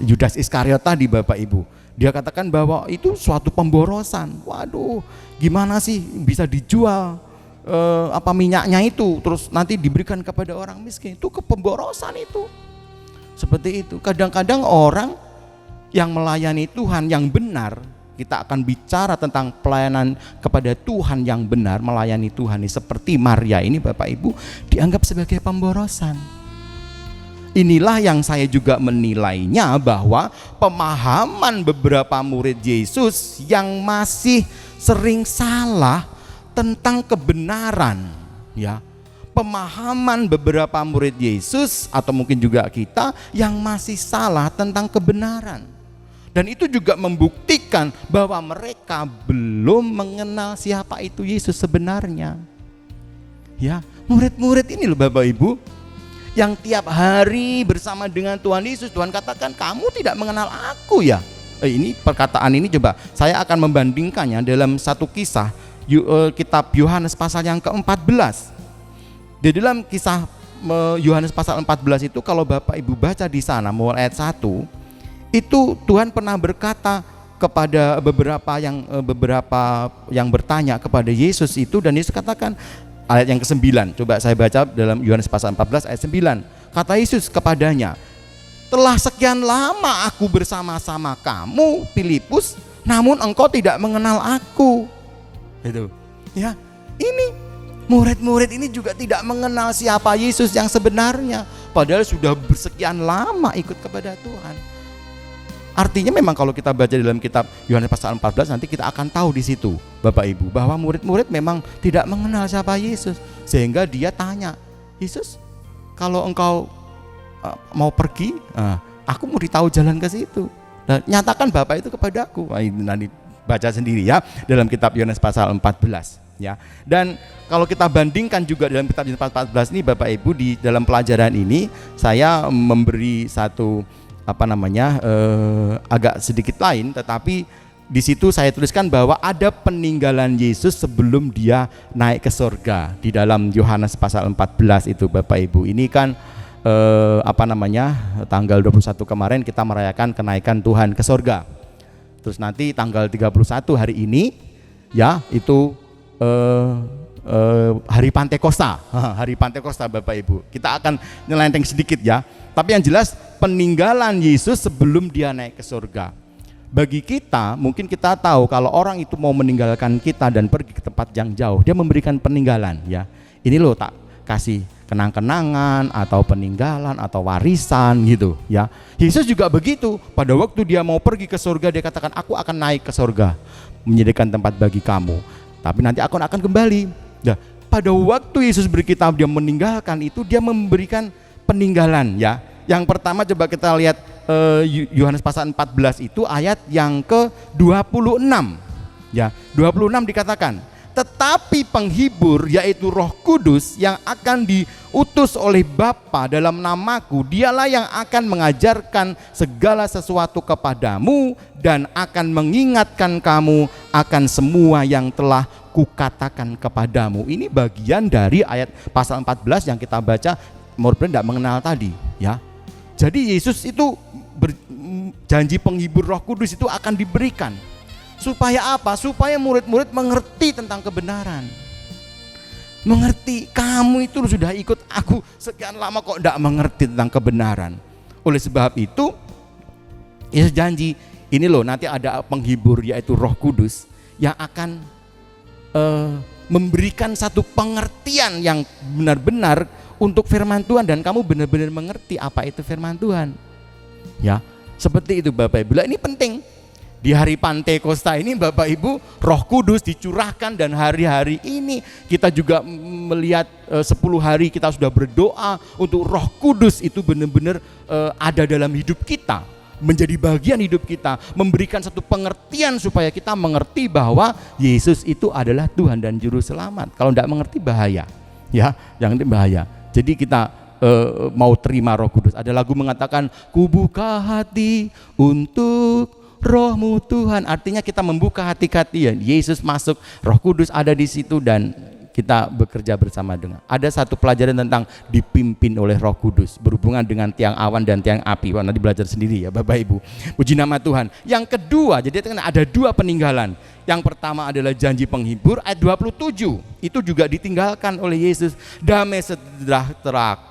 Yudas Iskariot tadi Bapak Ibu. Dia katakan bahwa itu suatu pemborosan. Waduh, gimana sih bisa dijual minyaknya itu terus nanti diberikan kepada orang miskin? Itu kepemborosan itu. Seperti itu. Kadang-kadang orang yang melayani Tuhan yang benar, kita akan bicara tentang pelayanan kepada Tuhan yang benar, melayani Tuhan ini seperti Maria ini Bapak Ibu, dianggap sebagai pemborosan. Inilah yang saya juga menilainya bahwa pemahaman beberapa murid Yesus yang masih sering salah tentang kebenaran, ya. Pemahaman beberapa murid Yesus atau mungkin juga kita yang masih salah tentang kebenaran. Dan itu juga membuktikan bahwa mereka belum mengenal siapa itu Yesus sebenarnya. Ya, murid-murid ini loh Bapak Ibu, yang tiap hari bersama dengan Tuhan Yesus, Tuhan katakan kamu tidak mengenal aku ya. Ini perkataan ini coba saya akan membandingkannya dalam satu kisah kitab Yohanes pasal yang ke-14. Di dalam kisah Yohanes pasal 14 itu kalau Bapak Ibu baca di sana mulai ayat 1, itu Tuhan pernah berkata kepada beberapa yang bertanya kepada Yesus itu, dan Yesus katakan ayat yang ke-9. Coba saya baca dalam Yohanes pasal 14 ayat 9. Kata Yesus kepadanya, "Telah sekian lama aku bersama-sama kamu, Filipus, namun engkau tidak mengenal aku." Itu. Ya, ini murid-murid ini juga tidak mengenal siapa Yesus yang sebenarnya, padahal sudah bersekian lama ikut kepada Tuhan. Artinya memang kalau kita baca dalam kitab Yohanes pasal 14 nanti kita akan tahu di situ Bapak Ibu bahwa murid-murid memang tidak mengenal siapa Yesus, sehingga dia tanya, "Yesus, kalau engkau mau pergi, aku mau ditahu jalan ke situ. Dan nyatakan Bapak itu kepadaku." Nanti baca sendiri ya dalam kitab Yohanes pasal 14. ya. Dan kalau kita bandingkan juga dalam kitab 14 ini Bapak Ibu, di dalam pelajaran ini saya memberi satu agak sedikit lain, tetapi di situ saya tuliskan bahwa ada peninggalan Yesus sebelum dia naik ke surga di dalam Yohanes pasal 14 itu Bapak Ibu. Ini kan tanggal 21 kemarin kita merayakan kenaikan Tuhan ke surga. Terus nanti tanggal 31 hari ini ya itu hari Pantekosta. Hari Pantekosta Bapak Ibu. Kita akan nyelenteng sedikit ya. Tapi yang jelas peninggalan Yesus sebelum dia naik ke surga. Bagi kita, mungkin kita tahu kalau orang itu mau meninggalkan kita dan pergi ke tempat yang jauh, dia memberikan peninggalan ya. Ini loh tak kasih kenang-kenangan atau peninggalan atau warisan gitu ya. Yesus juga begitu. Pada waktu dia mau pergi ke surga, dia katakan, aku akan naik ke surga, menyediakan tempat bagi kamu. Tapi nanti aku akan kembali. Ya, pada waktu Yesus berkitab dia meninggalkan itu, dia memberikan peninggalan ya. Yang pertama coba kita lihat Yohanes pasal 14 itu ayat yang ke-26 ya. 26 dikatakan, tetapi penghibur yaitu Roh Kudus yang akan diutus oleh Bapa dalam namaku, dialah yang akan mengajarkan segala sesuatu kepadamu dan akan mengingatkan kamu akan semua yang telah kukatakan kepadamu. Ini bagian dari ayat pasal 14 yang kita baca, murid-murid tidak mengenal tadi ya. Jadi Yesus itu janji penghibur Roh Kudus itu akan diberikan. Supaya apa? Supaya murid-murid mengerti tentang kebenaran. Mengerti, kamu itu sudah ikut aku sekian lama kok tidak mengerti tentang kebenaran. Oleh sebab itu Yesus janji, ini loh nanti ada penghibur yaitu Roh Kudus yang akan memberikan satu pengertian yang benar-benar untuk firman Tuhan, dan kamu benar-benar mengerti apa itu firman Tuhan. Ya, seperti itu Bapak Ibu. Ini penting. Di hari Pantekosta ini Bapak Ibu, Roh Kudus dicurahkan, dan hari-hari ini kita juga melihat 10 hari kita sudah berdoa untuk Roh Kudus itu benar-benar ada dalam hidup kita, menjadi bagian hidup kita, memberikan satu pengertian supaya kita mengerti bahwa Yesus itu adalah Tuhan dan Juru Selamat. Kalau tidak mengerti bahaya, ya, yang ini bahaya. Jadi kita mau terima Roh Kudus. Ada lagu mengatakan, ku buka hati untuk Roh-Mu Tuhan. Artinya kita membuka hati ya. Yesus masuk, Roh Kudus ada di situ, dan kita bekerja bersama dengan. Ada satu pelajaran tentang dipimpin oleh Roh Kudus berhubungan dengan tiang awan dan tiang api. Nanti belajar sendiri ya Bapak Ibu. Puji nama Tuhan. Yang kedua, jadi ada dua peninggalan. Yang pertama adalah janji penghibur, ayat 27. Itu juga ditinggalkan oleh Yesus. Damai sejahtera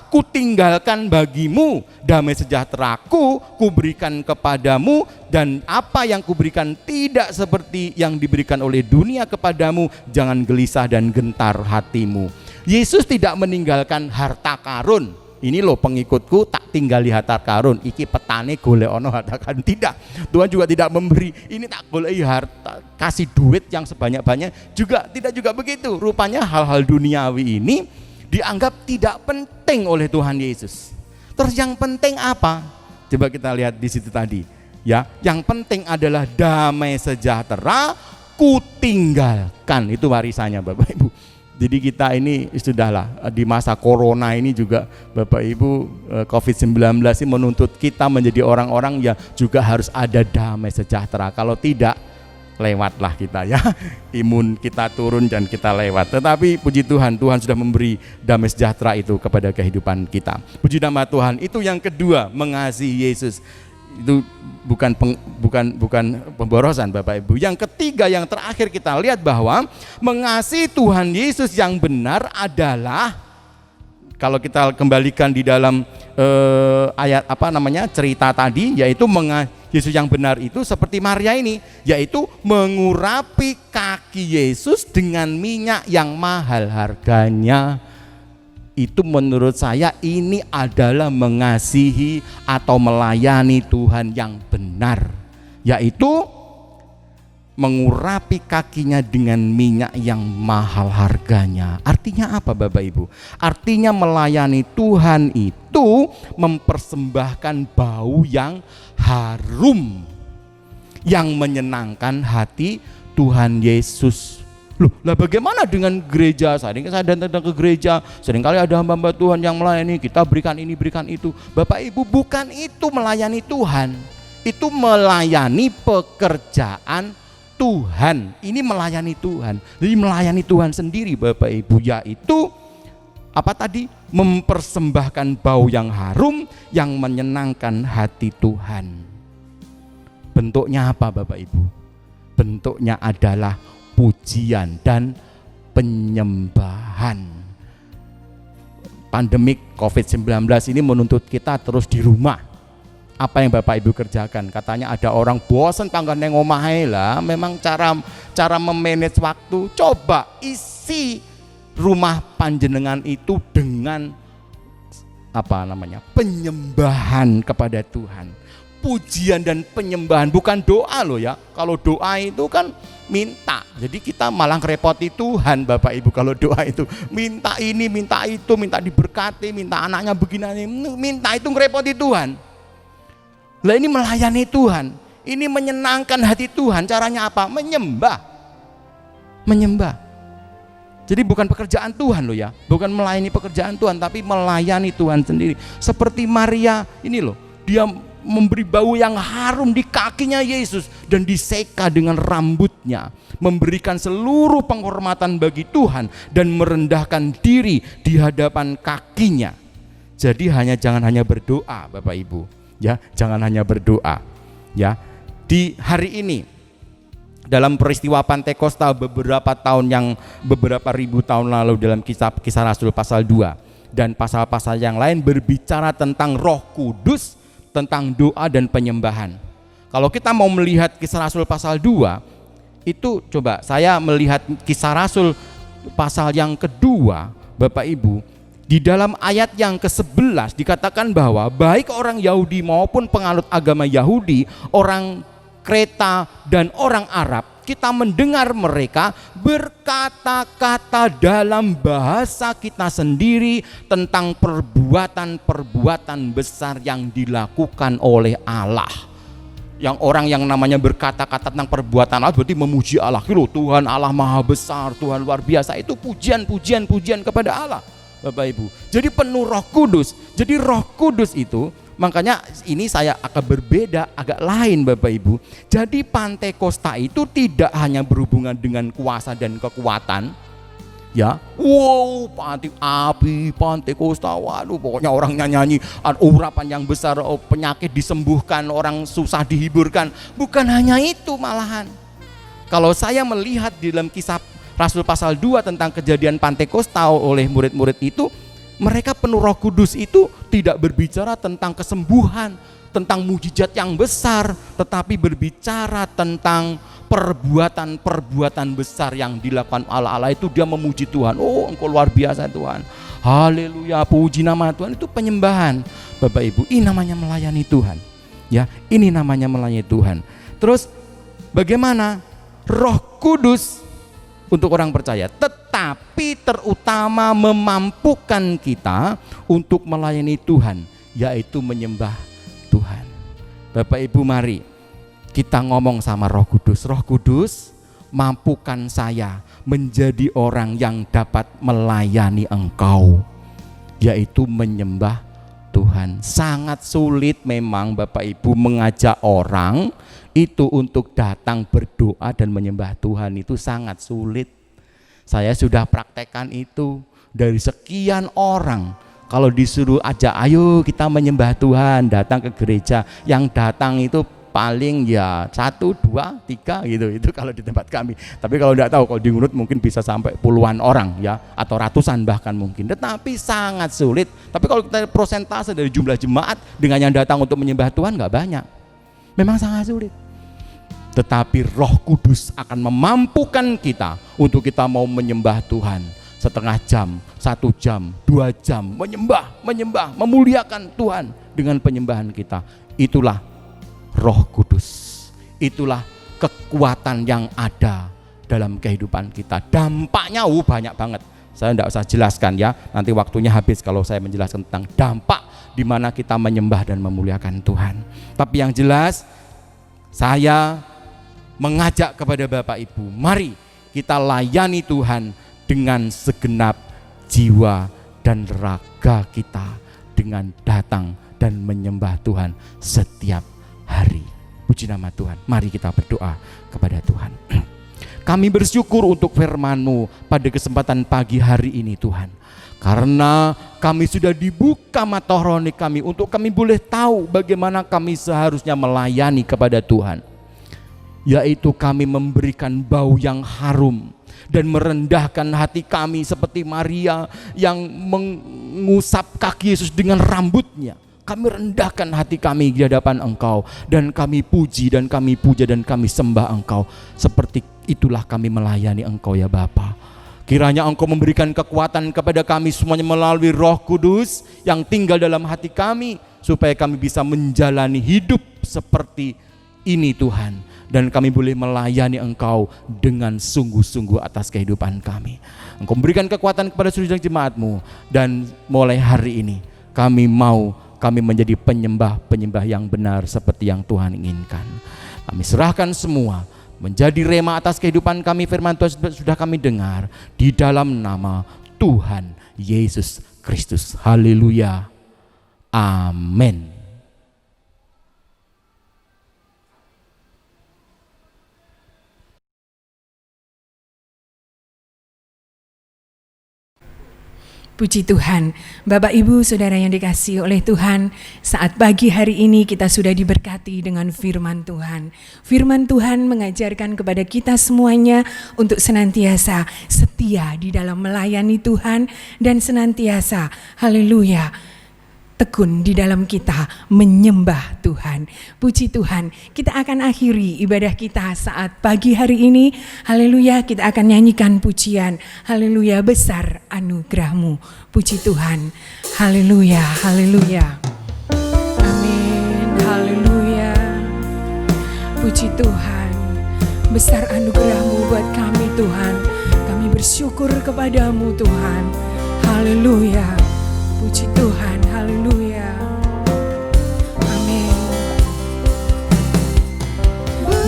ku tinggalkan bagimu, damai sejahteraku kuberikan kepadamu, dan apa yang kuberikan tidak seperti yang diberikan oleh dunia kepadamu. Jangan gelisah dan gentar hatimu. Yesus tidak meninggalkan harta karun. Ini loh pengikutku tak tinggali harta karun, iki petane golek ono harta karun. Tidak, Tuhan juga tidak memberi ini tak golek harta, kasih duit yang sebanyak-banyak juga, tidak juga begitu. Rupanya hal-hal duniawi ini dianggap tidak penting oleh Tuhan Yesus. Terus yang penting apa? Coba kita lihat di situ tadi ya. Yang penting adalah damai sejahtera ku tinggalkan. Itu warisannya Bapak Ibu. Jadi kita ini sudahlah di masa corona ini juga Bapak Ibu, COVID-19 ini menuntut kita menjadi orang-orang yang juga harus ada damai sejahtera. Kalau tidak, lewatlah kita ya, imun kita turun dan kita lewat. Tetapi puji Tuhan, Tuhan sudah memberi damai sejahtera itu kepada kehidupan kita. Puji nama Tuhan. Itu yang kedua, mengasihi Yesus. Itu bukan pemborosan Bapak Ibu. Yang ketiga, yang terakhir kita lihat bahwa mengasihi Tuhan Yesus yang benar adalah, kalau kita kembalikan di dalam ayat cerita tadi, yaitu Yesus yang benar itu seperti Maria ini, yaitu mengurapi kaki Yesus dengan minyak yang mahal harganya. Itu menurut saya ini adalah mengasihi atau melayani Tuhan yang benar, yaitu mengurapi kakinya dengan minyak yang mahal harganya. Artinya apa Bapak Ibu? Artinya melayani Tuhan itu mempersembahkan bau yang harum, yang menyenangkan hati Tuhan Yesus. Loh, lah bagaimana dengan gereja? Saya datang ke gereja, seringkali ada hamba-hamba Tuhan yang melayani, kita berikan ini, berikan itu. Bapak Ibu, bukan itu melayani Tuhan. Itu melayani pekerjaan Tuhan. Ini melayani Tuhan. Jadi melayani Tuhan sendiri Bapak Ibu, yaitu apa tadi? Mempersembahkan bau yang harum yang menyenangkan hati Tuhan. Bentuknya apa Bapak Ibu? Bentuknya adalah pujian dan penyembahan. Pandemik COVID-19 ini menuntut kita terus di rumah. Apa yang Bapak Ibu kerjakan? Katanya ada orang bosan panggon neng omahe lah. Memang cara memanage waktu. Coba isi rumah panjenengan itu dengan penyembahan kepada Tuhan. Pujian dan penyembahan, bukan doa loh ya. Kalau doa itu kan minta, jadi kita malah ngerepoti Tuhan Bapak Ibu. Kalau doa itu minta ini, minta itu, minta diberkati, minta anaknya begini, minta itu ngerepoti Tuhan. Lah ini melayani Tuhan, ini menyenangkan hati Tuhan. Caranya apa? Menyembah. Jadi bukan pekerjaan Tuhan loh ya, bukan melayani pekerjaan Tuhan, tapi melayani Tuhan sendiri. Seperti Maria ini loh, dia memberi bau yang harum di kakinya Yesus dan diseka dengan rambutnya, memberikan seluruh penghormatan bagi Tuhan dan merendahkan diri di hadapan kakinya. Jadi jangan hanya berdoa Bapak Ibu, ya, jangan hanya berdoa, ya. Di hari ini dalam peristiwa Pantekosta beberapa ribu tahun lalu, dalam Kisah Rasul pasal 2 dan pasal-pasal yang lain berbicara tentang Roh Kudus, tentang doa dan penyembahan. Kalau kita mau melihat Kisah Rasul pasal 2, itu coba saya melihat Kisah Rasul pasal yang kedua, Bapak Ibu, di dalam ayat yang ke-11 dikatakan bahwa baik orang Yahudi maupun penganut agama Yahudi, orang Kreta dan orang Arab, kita mendengar mereka berkata-kata dalam bahasa kita sendiri tentang perbuatan-perbuatan besar yang dilakukan oleh Allah. Yang orang yang namanya berkata-kata tentang perbuatan Allah berarti memuji Allah. Tuhan Allah maha besar, Tuhan luar biasa. Itu pujian kepada Allah Bapak Ibu. Jadi penuh Roh Kudus. Jadi Roh Kudus itu, makanya ini saya akan berbeda, agak lain Bapak Ibu. Jadi Pantekosta itu tidak hanya berhubungan dengan kuasa dan kekuatan, ya. Wow, api Pantekosta, waduh, pokoknya orang nyanyi, urapan yang besar, penyakit disembuhkan, orang susah dihiburkan. Bukan hanya itu malahan. Kalau saya melihat di dalam Kisah Rasul pasal 2 tentang kejadian Pantekosta oleh murid-murid itu, mereka penuh Roh Kudus itu tidak berbicara tentang kesembuhan, tentang mujizat yang besar, tetapi berbicara tentang perbuatan-perbuatan besar yang dilakukan Allah itu. Dia memuji Tuhan. Oh, Engkau luar biasa Tuhan. Haleluya, puji nama Tuhan. Itu penyembahan Bapak Ibu. Ini namanya melayani Tuhan. Ya, ini namanya melayani Tuhan. Terus bagaimana Roh Kudus untuk orang percaya, tetapi terutama memampukan kita untuk melayani Tuhan, yaitu menyembah Tuhan. Bapak Ibu, mari kita ngomong sama Roh Kudus. Roh Kudus, mampukan saya menjadi orang yang dapat melayani Engkau, yaitu menyembah Tuhan. Sangat sulit memang Bapak Ibu mengajak orang itu untuk datang berdoa dan menyembah Tuhan, itu sangat sulit. Saya sudah praktekkan itu dari sekian orang. Kalau disuruh ajak, ayo kita menyembah Tuhan, datang ke gereja, yang datang itu paling ya 1, 2, 3 gitu. Itu kalau di tempat kami. Tapi kalau tidak tahu, kalau di Ngunut mungkin bisa sampai puluhan orang ya, atau ratusan bahkan mungkin. Tetapi sangat sulit. Tapi kalau kita prosentase dari jumlah jemaat dengan yang datang untuk menyembah Tuhan nggak banyak. Memang sangat sulit. Tetapi Roh Kudus akan memampukan kita untuk kita mau menyembah Tuhan setengah jam, 1 jam, 2 jam, menyembah, memuliakan Tuhan dengan penyembahan kita. Itulah Roh Kudus. Itulah kekuatan yang ada dalam kehidupan kita. Dampaknya banyak banget. Saya tidak usah jelaskan ya. Nanti waktunya habis kalau saya menjelaskan tentang dampak di mana kita menyembah dan memuliakan Tuhan. Tapi yang jelas, saya mengajak kepada Bapak Ibu, mari kita layani Tuhan dengan segenap jiwa dan raga kita, dengan datang dan menyembah Tuhan setiap hari. Puji nama Tuhan. Mari kita berdoa kepada Tuhan. Kami bersyukur untuk firman-Mu pada kesempatan pagi hari ini Tuhan. Karena kami sudah dibuka mata rohani kami untuk kami boleh tahu bagaimana kami seharusnya melayani kepada Tuhan. Yaitu kami memberikan bau yang harum dan merendahkan hati kami seperti Maria yang mengusap kaki Yesus dengan rambutnya. Kami rendahkan hati kami di hadapan Engkau, dan kami puji dan kami puja dan kami sembah Engkau. Seperti itulah kami melayani Engkau ya Bapa. Kiranya Engkau memberikan kekuatan kepada kami semuanya melalui Roh Kudus yang tinggal dalam hati kami, supaya kami bisa menjalani hidup seperti ini Tuhan, dan kami boleh melayani Engkau dengan sungguh-sungguh atas kehidupan kami. Engkau berikan kekuatan kepada seluruh jemaat-Mu, dan mulai hari ini kami menjadi penyembah-penyembah yang benar seperti yang Tuhan inginkan. Kami serahkan semua menjadi rema atas kehidupan kami. Firman Tuhan sudah kami dengar di dalam nama Tuhan Yesus Kristus. Haleluya. Amin. Puji Tuhan, Bapak Ibu Saudara yang dikasihi oleh Tuhan, saat pagi hari ini kita sudah diberkati dengan firman Tuhan. Firman Tuhan mengajarkan kepada kita semuanya untuk senantiasa setia di dalam melayani Tuhan dan senantiasa, haleluya, tekun di dalam kita menyembah Tuhan. Puji Tuhan, kita akan akhiri ibadah kita saat pagi hari ini. Haleluya, kita akan nyanyikan pujian, haleluya, besar anugerah-Mu. Puji Tuhan, haleluya, haleluya. Amin, haleluya. Puji Tuhan, besar anugerah-Mu buat kami Tuhan. Kami bersyukur kepadamu Tuhan. Haleluya. Puji Tuhan, haleluya. Amin.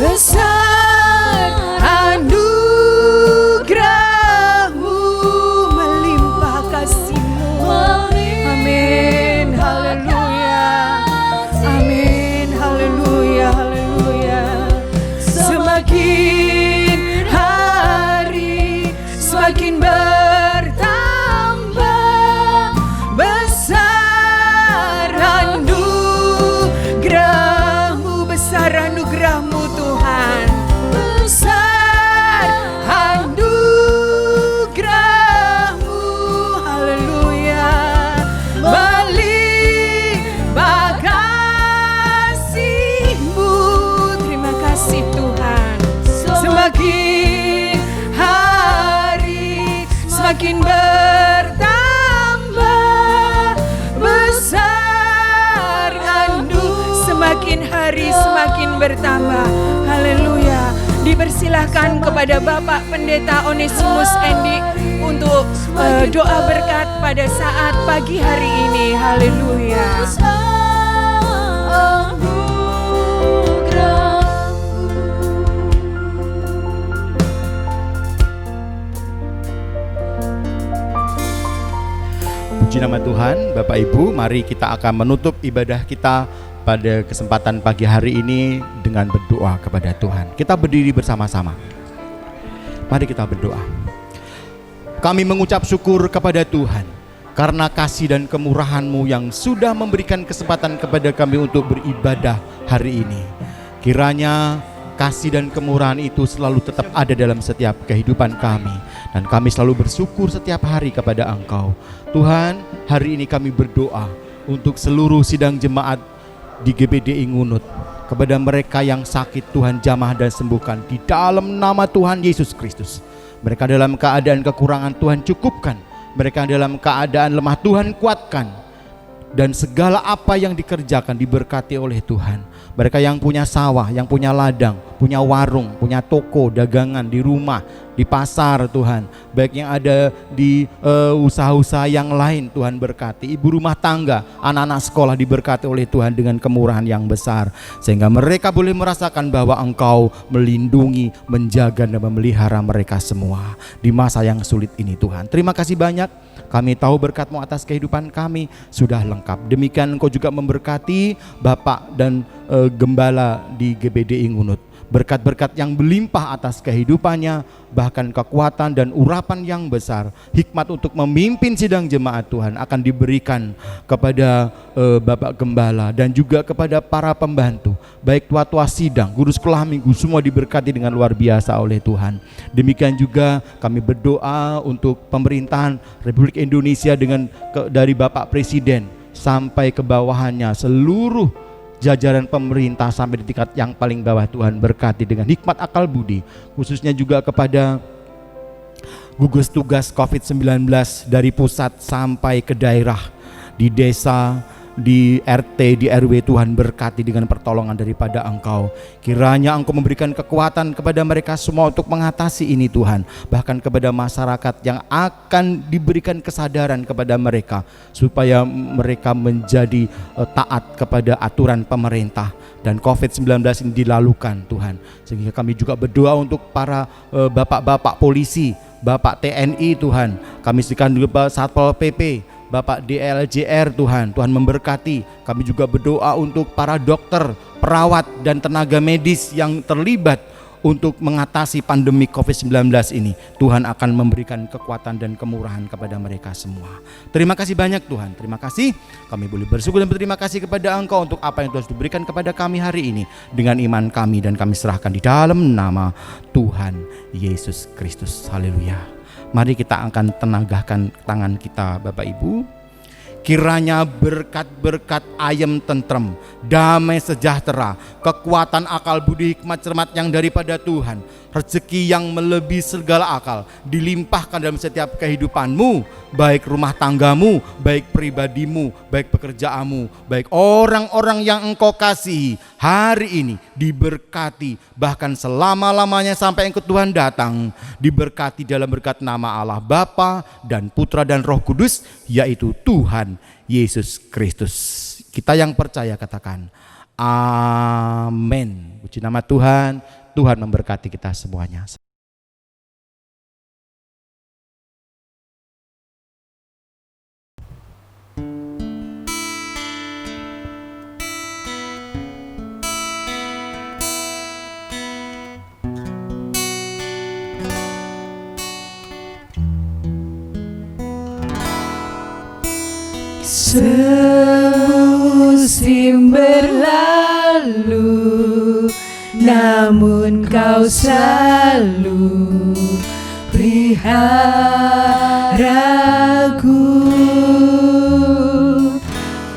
Besar anugerah-Mu, melimpah kasih-Mu. Amin, haleluya. Amin, haleluya, haleluya. Semakin hari semakin anugerah-Mu Tuhan, besar anugerah-Mu, haleluya, melimpah kasih-Mu. Terima kasih Tuhan. Semakin hari semakin bertambah, besar semakin hari semakin bertambah. Haleluya. Dipersilahkan kepada Bapak Pendeta Onesimus Endi untuk doa berkat pada saat pagi hari ini. Haleluya. Puji nama Tuhan. Bapak Ibu, mari kita akan menutup ibadah kita pada kesempatan pagi hari ini dengan berdoa kepada Tuhan. Kita berdiri bersama-sama. Mari kita berdoa. Kami mengucap syukur kepada Tuhan karena kasih dan kemurahan-Mu yang sudah memberikan kesempatan kepada kami untuk beribadah hari ini. Kiranya kasih dan kemurahan itu selalu tetap ada dalam setiap kehidupan kami, dan kami selalu bersyukur setiap hari kepada Engkau. Tuhan, hari ini kami berdoa untuk seluruh sidang jemaat di GBDI Ngunut, kepada mereka yang sakit Tuhan jamah dan sembuhkan di dalam nama Tuhan Yesus Kristus. Mereka dalam keadaan kekurangan Tuhan cukupkan, mereka dalam keadaan lemah Tuhan kuatkan, dan segala apa yang dikerjakan diberkati oleh Tuhan. Mereka yang punya sawah, yang punya ladang, punya warung, punya toko, dagangan di rumah, di pasar Tuhan. Baik yang ada di usaha-usaha yang lain Tuhan berkati. Ibu rumah tangga, anak-anak sekolah diberkati oleh Tuhan dengan kemurahan yang besar. Sehingga mereka boleh merasakan bahwa Engkau melindungi, menjaga dan memelihara mereka semua di masa yang sulit ini Tuhan. Terima kasih banyak. Kami tahu berkat-Mu atas kehidupan kami sudah lengkap. Demikian Engkau juga memberkati Bapak dan Gembala di GBDI Ngunut. Berkat-berkat yang berlimpah atas kehidupannya, bahkan kekuatan dan urapan yang besar, hikmat untuk memimpin sidang jemaat Tuhan akan diberikan kepada Bapak Gembala dan juga kepada para pembantu, baik tua-tua sidang, guru sekolah minggu, semua diberkati dengan luar biasa oleh Tuhan. Demikian juga kami berdoa untuk pemerintahan Republik Indonesia dari Bapak Presiden sampai ke bawahannya, seluruh jajaran pemerintah sampai di tingkat yang paling bawah. Tuhan berkati dengan hikmat akal budi, khususnya juga kepada gugus tugas COVID-19 dari pusat sampai ke daerah, di desa, di RT, di RW. Tuhan berkati dengan pertolongan daripada Engkau. Kiranya Engkau memberikan kekuatan kepada mereka semua untuk mengatasi ini Tuhan. Bahkan kepada masyarakat yang akan diberikan kesadaran kepada mereka, supaya mereka menjadi taat kepada aturan pemerintah dan COVID-19 ini dilalukan Tuhan. Sehingga kami juga berdoa untuk para bapak-bapak polisi, Bapak TNI Tuhan. Kami serahkan juga Satpol PP, Bapak DLJR Tuhan. Tuhan memberkati. Kami juga berdoa untuk para dokter, perawat dan tenaga medis yang terlibat untuk mengatasi pandemi COVID-19 ini. Tuhan akan memberikan kekuatan dan kemurahan kepada mereka semua. Terima kasih banyak Tuhan. Terima kasih. Kami boleh bersyukur dan berterima kasih kepada Engkau untuk apa yang Tuhan diberikan kepada kami hari ini. Dengan iman kami dan kami serahkan di dalam nama Tuhan Yesus Kristus. Haleluya. Mari kita akan tenagahkan tangan kita Bapak Ibu. Kiranya berkat-berkat ayem tentrem, damai sejahtera, kekuatan akal budi hikmat cermat yang daripada Tuhan, rezeki yang melebihi segala akal dilimpahkan dalam setiap kehidupanmu, baik rumah tanggamu, baik pribadimu, baik pekerjaanmu, baik orang-orang yang Engkau kasihi hari ini diberkati, bahkan selama-lamanya sampai Engkau Tuhan datang, diberkati dalam berkat nama Allah Bapa dan Putra dan Roh Kudus, yaitu Tuhan Yesus Kristus. Kita yang percaya katakan amin. Puji nama Tuhan. Tuhan memberkati kita semuanya. Semusim berlalu, namun Kau selalu peliharaku.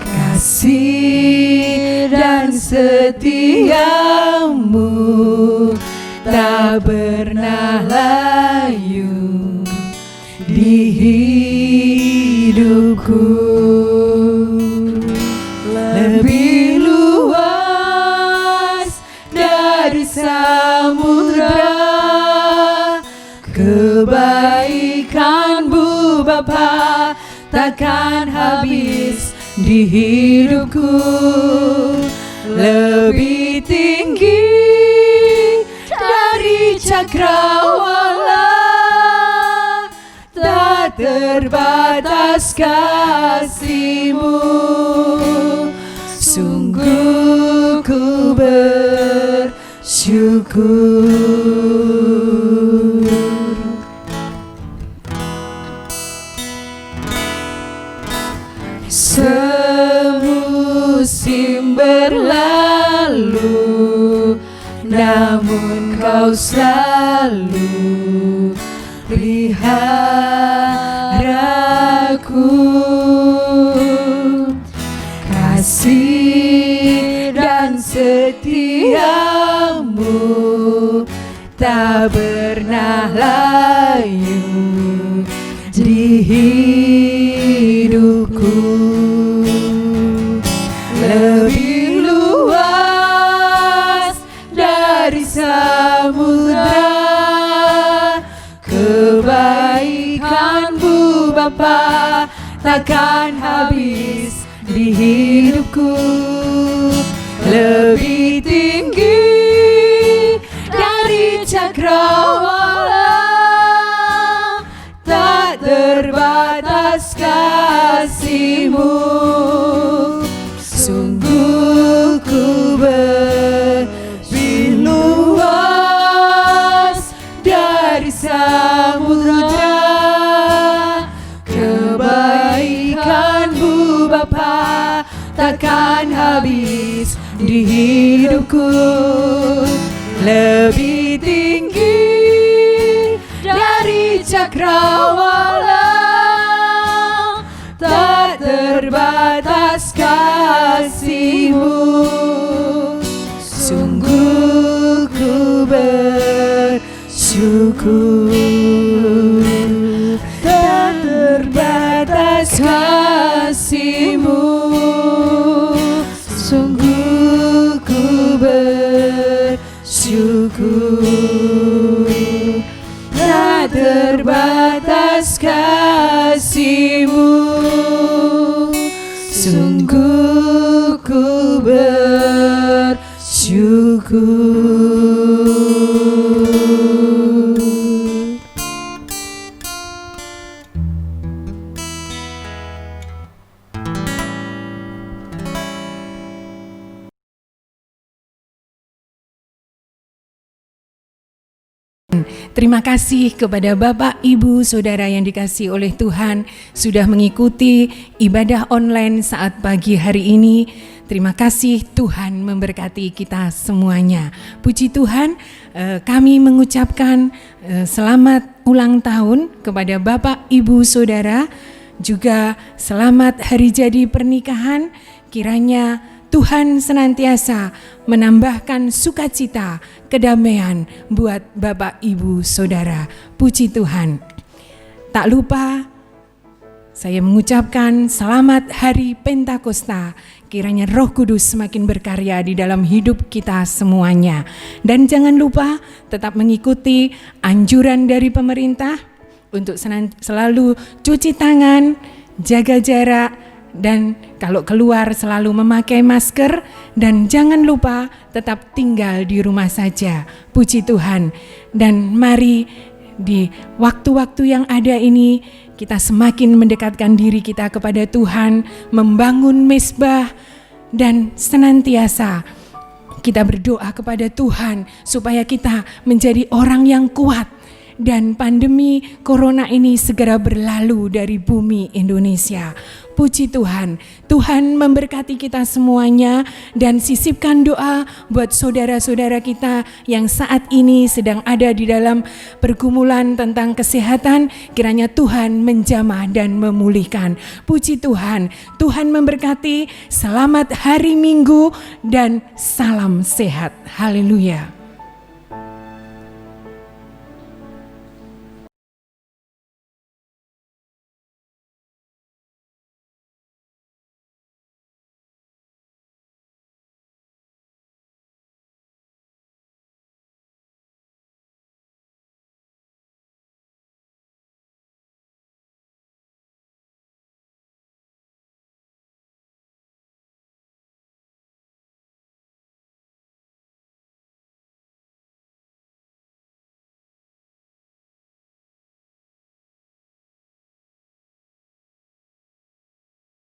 Kasih dan setiamu tak pernah layu di hidupku. Lebih luas dari samudra, kebaikan-Mu Bapa takkan habis di hidupku. Lebih tinggi dari cakrawala, tak terbatas kasih-Mu. Sungguh ku bersyukur. Semusim berlalu, namun Kau selalu peliharaku. Kasih dan setiamu tak pernah layu di hidupku. 'Ku. 'Lebih luas dari samudra, kebaikan-Mu Bapa takkan habis di hidupku. Lebih tinggi dari cakrawala, tak terbatas kasih-Mu. Sungguh ku bersyukur. Semusim berlalu, namun Kau selalu peliharaku. Kasih dan setiamu tak pernah layu di hidupku. Lebih luas takkan habis di hidupku. Lebih tinggi dari cakrawala, tak terbatas kasih-Mu. Sungguh ku lebih luas dari samudra. Kebaikan-Mu Bapa takkan habis di hidupku. Lebih tinggi dari cakrawala, tak terbatas kasih-Mu. Sungguh ku bersyukur, tak terbatas kasih-Mu. Sungguh ku bersyukur, tak terbatas kasih-Mu. Sungguh ku bersyukur. Terima kasih kepada Bapak, Ibu, Saudara yang dikasihi oleh Tuhan sudah mengikuti ibadah online saat pagi hari ini. Terima kasih, Tuhan memberkati kita semuanya. Puji Tuhan, kami mengucapkan selamat ulang tahun kepada Bapak, Ibu, Saudara. Juga selamat hari jadi pernikahan. Kiranya Tuhan senantiasa menambahkan sukacita, kedamaian buat Bapak, Ibu, Saudara. Puji Tuhan. Tak lupa saya mengucapkan selamat hari Pentakosta. Kiranya Roh Kudus semakin berkarya di dalam hidup kita semuanya. Dan jangan lupa tetap mengikuti anjuran dari pemerintah untuk selalu cuci tangan, jaga jarak, dan kalau keluar selalu memakai masker, dan jangan lupa tetap tinggal di rumah saja. Puji Tuhan. Dan mari di waktu-waktu yang ada ini kita semakin mendekatkan diri kita kepada Tuhan, membangun mezbah, dan senantiasa kita berdoa kepada Tuhan supaya kita menjadi orang yang kuat dan pandemi corona ini segera berlalu dari bumi Indonesia. Puji Tuhan, Tuhan memberkati kita semuanya, dan sisipkan doa buat saudara-saudara kita yang saat ini sedang ada di dalam pergumulan tentang kesehatan. Kiranya Tuhan menjamah dan memulihkan. Puji Tuhan, Tuhan memberkati. Selamat hari Minggu dan salam sehat. Haleluya.